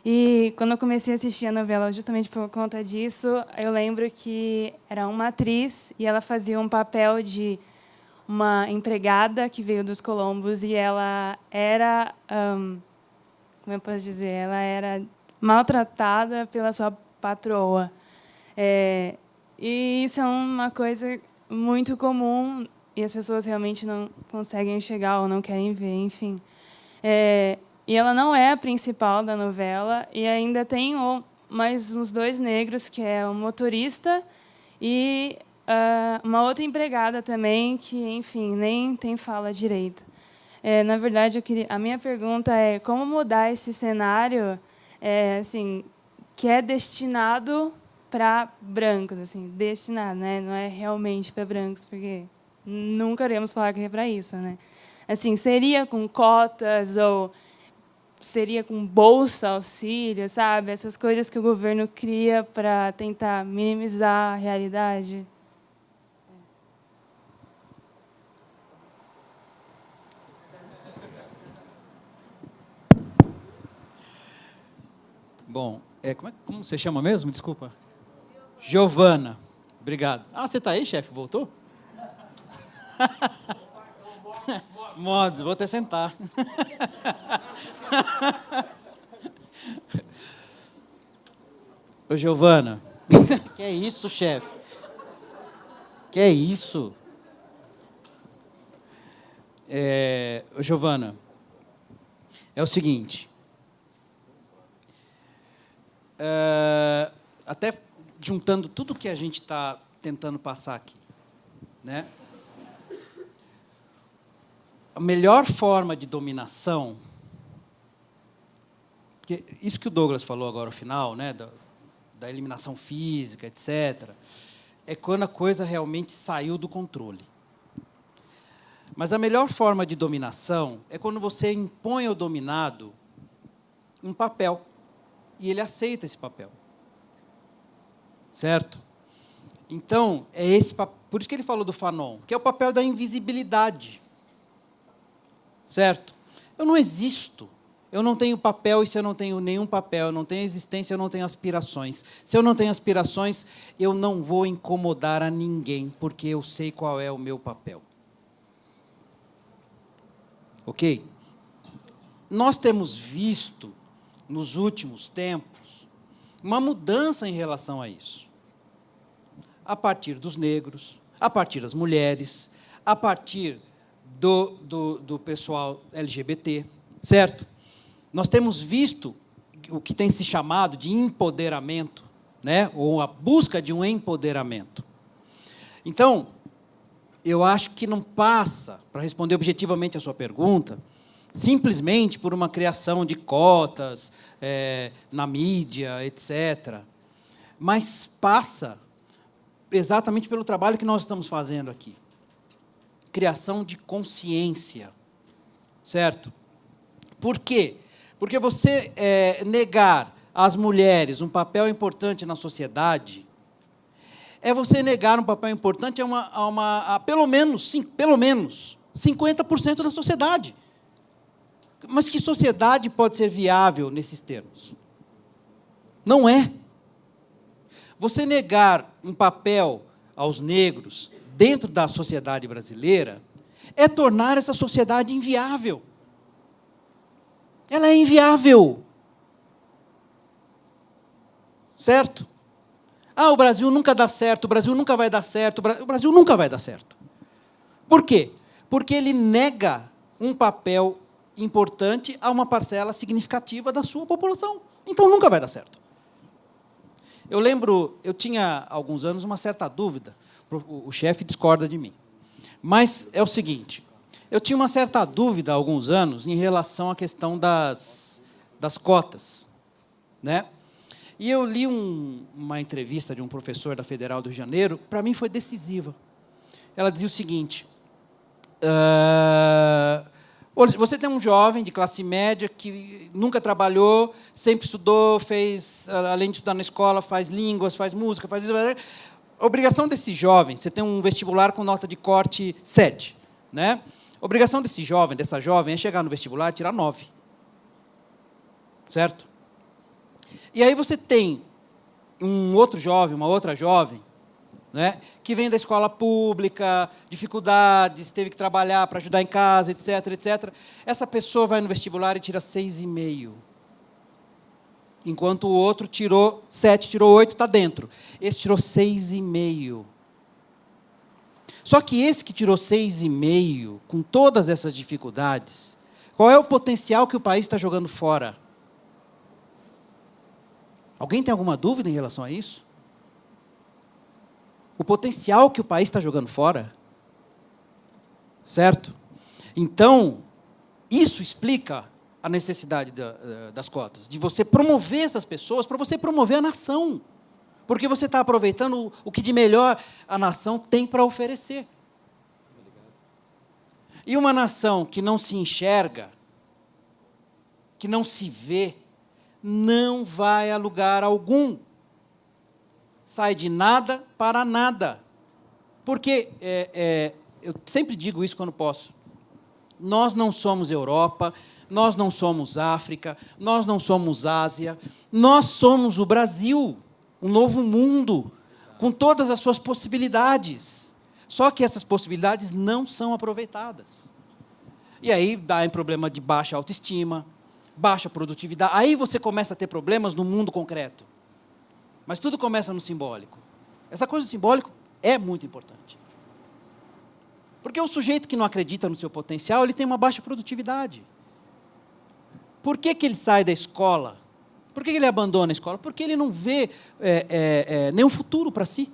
E, quando eu comecei a assistir a novela, justamente por conta disso, eu lembro que era uma atriz, e ela fazia um papel de uma empregada que veio dos Colombos, e ela era, como eu posso dizer, ela era maltratada pela sua patroa. E isso é uma coisa muito comum e as pessoas realmente não conseguem enxergar ou não querem ver, enfim. E ela não é a principal da novela e ainda tem mais uns 2 negros, que é um motorista e uma outra empregada também, que, enfim, nem tem fala direito. Na verdade, a minha pergunta é como mudar esse cenário assim, que é destinado para brancos, assim, destinado, né? Não é realmente para brancos, porque nunca iremos falar que é para isso, né? Assim, seria com cotas ou seria com bolsa, auxílio, sabe? Essas coisas que o governo cria para tentar minimizar a realidade. Bom, como você chama mesmo? Desculpa. Giovana. Obrigado. Você está aí, chefe? Voltou? Modos, vou até sentar. Ô, Giovana. Que é isso, chefe? Que é isso? Ô, Giovana, é o seguinte. Até juntando tudo que a gente está tentando passar aqui, né? A melhor forma de dominação, porque isso que o Douglas falou agora no final, né, da eliminação física, etc., é quando a coisa realmente saiu do controle. Mas a melhor forma de dominação é quando você impõe ao dominado um papel e ele aceita esse papel. Certo? Então, por isso que ele falou do Fanon, que é o papel da invisibilidade. Certo? Eu não existo. Eu não tenho papel, e se eu não tenho nenhum papel, eu não tenho existência, eu não tenho aspirações. Se eu não tenho aspirações, eu não vou incomodar a ninguém, porque eu sei qual é o meu papel. Ok? Nós temos visto, nos últimos tempos, uma mudança em relação a isso. A partir dos negros, a partir das mulheres, a partir do pessoal LGBT, certo? Nós temos visto o que tem se chamado de empoderamento, né? Ou a busca de um empoderamento. Então, eu acho que não passa, para responder objetivamente a sua pergunta, simplesmente por uma criação de cotas na mídia, etc. Mas passa exatamente pelo trabalho que nós estamos fazendo aqui. Criação de consciência, certo? Por quê? Porque você negar às mulheres um papel importante na sociedade é você negar um papel importante a pelo menos 50% da sociedade. Mas que sociedade pode ser viável nesses termos? Não é. Você negar um papel aos negros dentro da sociedade brasileira é tornar essa sociedade inviável. Ela é inviável. Certo? O Brasil nunca dá certo, o Brasil nunca vai dar certo, o Brasil nunca vai dar certo. Por quê? Porque ele nega um papel importante a uma parcela significativa da sua população. Então, nunca vai dar certo. Eu lembro, eu tinha, há alguns anos, uma certa dúvida, o chefe discorda de mim, mas é o seguinte, eu tinha uma certa dúvida há alguns anos em relação à questão das cotas, né? E eu li uma entrevista de um professor da Federal do Rio de Janeiro, para mim foi decisiva. Ela dizia o seguinte: você tem um jovem de classe média que nunca trabalhou, sempre estudou, além de estudar na escola, faz línguas, faz música, faz isso. A obrigação desse jovem, você tem um vestibular com nota de corte 7, né? A obrigação dessa jovem, é chegar no vestibular e tirar 9. Certo? E aí você tem um outro jovem, uma outra jovem, né, que vem da escola pública, dificuldades, teve que trabalhar para ajudar em casa, etc, etc. Essa pessoa vai no vestibular e tira 6,5. Enquanto o outro tirou 7, tirou 8, está dentro. Esse tirou 6,5. Só que esse que tirou 6,5, com todas essas dificuldades, qual é o potencial que o país está jogando fora? Alguém tem alguma dúvida em relação a isso? O potencial que o país está jogando fora? Certo? Então, isso explica a necessidade das cotas, de você promover essas pessoas para você promover a nação. Porque você está aproveitando o que de melhor a nação tem para oferecer. E uma nação que não se enxerga, que não se vê, não vai a lugar algum. Sai de nada para nada. Porque, eu sempre digo isso quando posso, nós não somos Europa, nós não somos África, nós não somos Ásia, nós somos o Brasil, um novo mundo, com todas as suas possibilidades. Só que essas possibilidades não são aproveitadas. E aí dá em problema de baixa autoestima, baixa produtividade. Aí você começa a ter problemas no mundo concreto. Mas tudo começa no simbólico. Essa coisa do simbólico é muito importante. Porque o sujeito que não acredita no seu potencial, ele tem uma baixa produtividade. Por que ele sai da escola? Por que ele abandona a escola? Porque ele não vê nenhum futuro para si.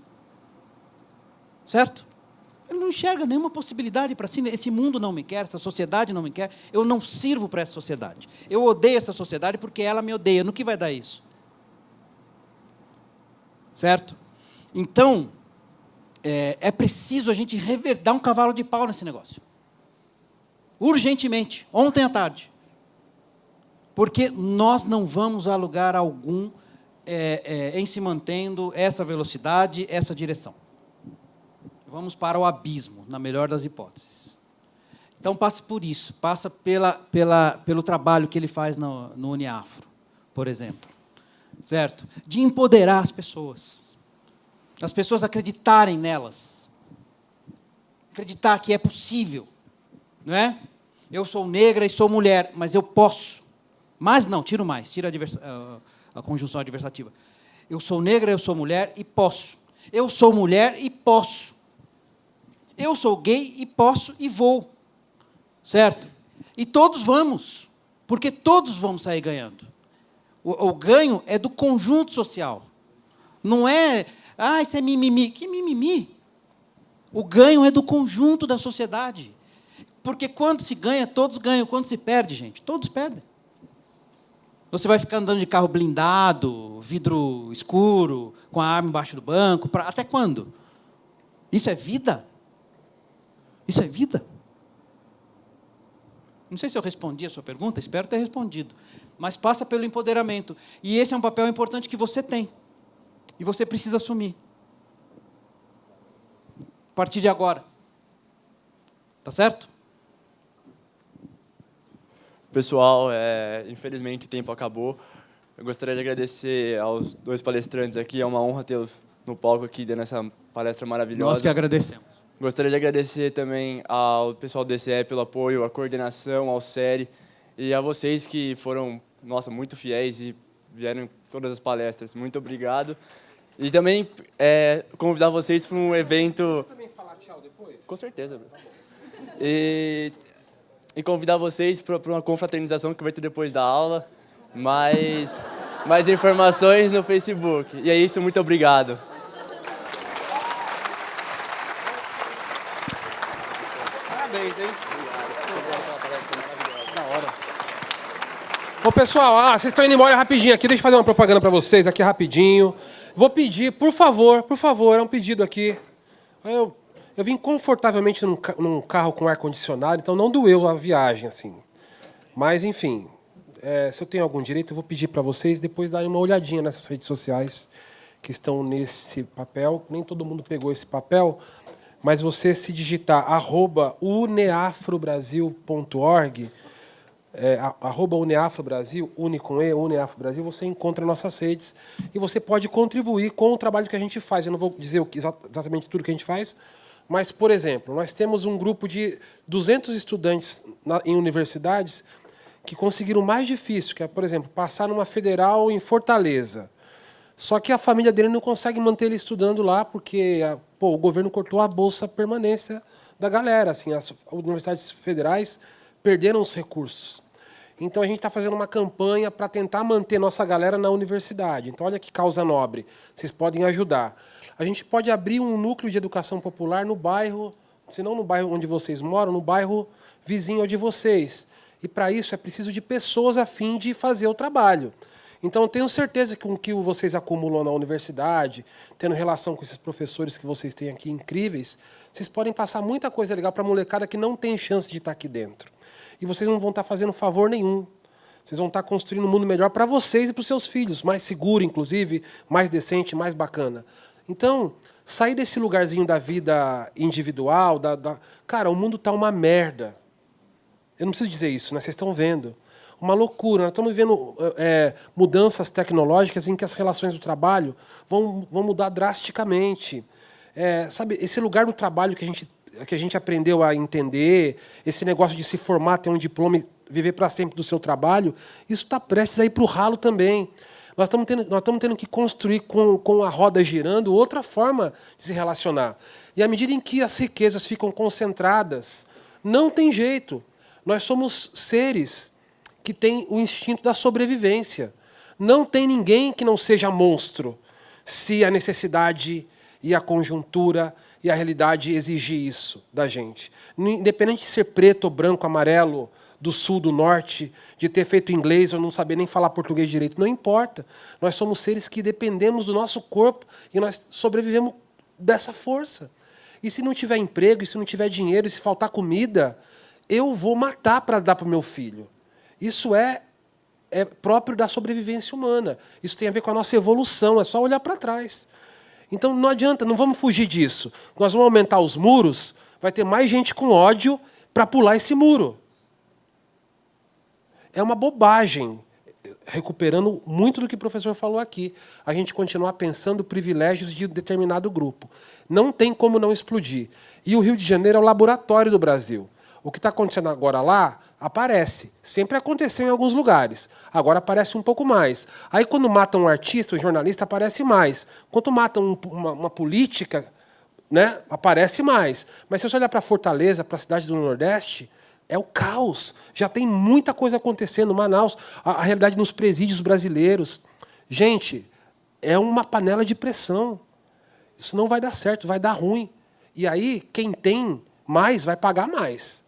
Certo? Ele não enxerga nenhuma possibilidade para si. Esse mundo não me quer, essa sociedade não me quer, eu não sirvo para essa sociedade. Eu odeio essa sociedade porque ela me odeia. No que vai dar isso? Certo? Então, é preciso a gente dar um cavalo de pau nesse negócio. Urgentemente, ontem à tarde. Porque nós não vamos a lugar algum em se mantendo essa velocidade, essa direção. Vamos para o abismo, na melhor das hipóteses. Então, passa por isso, passa pelo trabalho que ele faz no Uniafro, por exemplo. Certo? De empoderar as pessoas acreditarem nelas, acreditar que é possível, não é? Eu sou negra e sou mulher, mas eu posso. Mas não, tira a conjunção adversativa. Eu sou negra, eu sou mulher e posso. Eu sou mulher e posso. Eu sou gay e posso e vou. Certo? E todos vamos, porque todos vamos sair ganhando. O ganho é do conjunto social. Não é, isso é mimimi. Que mimimi? O ganho é do conjunto da sociedade. Porque quando se ganha, todos ganham. Quando se perde, gente, todos perdem. Você vai ficar andando de carro blindado, vidro escuro, com a arma embaixo do banco, até quando? Isso é vida? Isso é vida? Não sei se eu respondi a sua pergunta, espero ter respondido. Mas passa pelo empoderamento. E esse é um papel importante que você tem. E você precisa assumir. A partir de agora. Tá certo? Pessoal, infelizmente o tempo acabou. Eu gostaria de agradecer aos 2 palestrantes aqui. É uma honra tê-los no palco aqui, dando essa palestra maravilhosa. Nós que agradecemos. Gostaria de agradecer também ao pessoal do DCE pelo apoio, à coordenação, ao SERI e a vocês que foram, muito fiéis e vieram em todas as palestras. Muito obrigado. E também convidar vocês para um evento... Também falar tchau depois? Com certeza. E convidar vocês para uma confraternização que vai ter depois da aula. Mais informações no Facebook. E é isso, muito obrigado. Parabéns, hein? Da hora. Bom, pessoal, vocês estão indo embora rapidinho aqui. Deixa eu fazer uma propaganda para vocês aqui rapidinho. Vou pedir, por favor, é um pedido aqui. Eu vim confortavelmente num carro com ar-condicionado, então não doeu a viagem, assim. Mas, enfim, se eu tenho algum direito, eu vou pedir para vocês depois darem uma olhadinha nessas redes sociais que estão nesse papel. Nem todo mundo pegou esse papel, mas você se digitar @uneafrobrasil.org, @uneafrobrasil, uneafrobrasil, você encontra nossas redes e você pode contribuir com o trabalho que a gente faz. Eu não vou dizer exatamente tudo que a gente faz, mas, por exemplo, nós temos um grupo de 200 estudantes em universidades que conseguiram o mais difícil, que é, por exemplo, passar numa federal em Fortaleza. Só que a família dele não consegue manter ele estudando lá porque o governo cortou a bolsa permanência da galera. Assim, as universidades federais perderam os recursos. Então, a gente está fazendo uma campanha para tentar manter nossa galera na universidade. Então, olha que causa nobre. Vocês podem ajudar. A gente pode abrir um núcleo de educação popular no bairro, se não no bairro onde vocês moram, no bairro vizinho ao de vocês. E, para isso, é preciso de pessoas a fim de fazer o trabalho. Então, eu tenho certeza que com o que vocês acumulam na universidade, tendo relação com esses professores que vocês têm aqui incríveis, vocês podem passar muita coisa legal para a molecada que não tem chance de estar aqui dentro. E vocês não vão estar fazendo favor nenhum. Vocês vão estar construindo um mundo melhor para vocês e para os seus filhos, mais seguro, inclusive, mais decente, mais bacana. Então, sair desse lugarzinho da vida individual, Cara, o mundo está uma merda. Eu não preciso dizer isso, né? Vocês estão vendo. Uma loucura. Nós estamos vivendo mudanças tecnológicas em que as relações do trabalho vão mudar drasticamente. Sabe, esse lugar do trabalho que a gente aprendeu a entender, esse negócio de se formar, ter um diploma e viver para sempre do seu trabalho, isso está prestes a ir para o ralo também. Nós estamos tendo que construir, com a roda girando, outra forma de se relacionar. E à medida em que as riquezas ficam concentradas, não tem jeito. Nós somos seres que têm o instinto da sobrevivência. Não tem ninguém que não seja monstro, se a necessidade e a conjuntura e a realidade exigir isso da gente. Independente de ser preto ou branco, amarelo, do sul, do norte, de ter feito inglês ou não saber nem falar português direito, não importa. Nós somos seres que dependemos do nosso corpo e nós sobrevivemos dessa força. E se não tiver emprego, e se não tiver dinheiro, e se faltar comida, eu vou matar para dar para o meu filho. Isso é próprio da sobrevivência humana. Isso tem a ver com a nossa evolução, é só olhar para trás. Então, não adianta, não vamos fugir disso. Nós vamos aumentar os muros, vai ter mais gente com ódio para pular esse muro. É uma bobagem, recuperando muito do que o professor falou aqui, a gente continuar pensando privilégios de determinado grupo. Não tem como não explodir. E o Rio de Janeiro é o laboratório do Brasil. O que está acontecendo agora lá, aparece. Sempre aconteceu em alguns lugares. Agora aparece um pouco mais. Aí, quando matam um artista, um jornalista, aparece mais. Quando matam uma política, né, aparece mais. Mas se você olhar para Fortaleza, para as cidades do Nordeste, é o caos. Já tem muita coisa acontecendo. Manaus, a realidade nos presídios brasileiros. Gente, é uma panela de pressão. Isso não vai dar certo, vai dar ruim. E aí, quem tem mais vai pagar mais.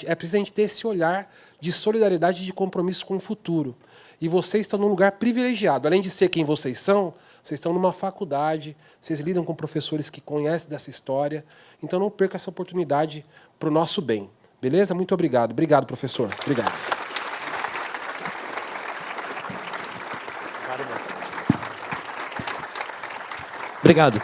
É preciso a gente ter esse olhar de solidariedade e de compromisso com o futuro. E vocês estão num lugar privilegiado. Além de ser quem vocês estão numa faculdade, vocês lidam com professores que conhecem dessa história. Então, não perca essa oportunidade para o nosso bem. Beleza? Muito obrigado. Obrigado, professor. Obrigado. Obrigado.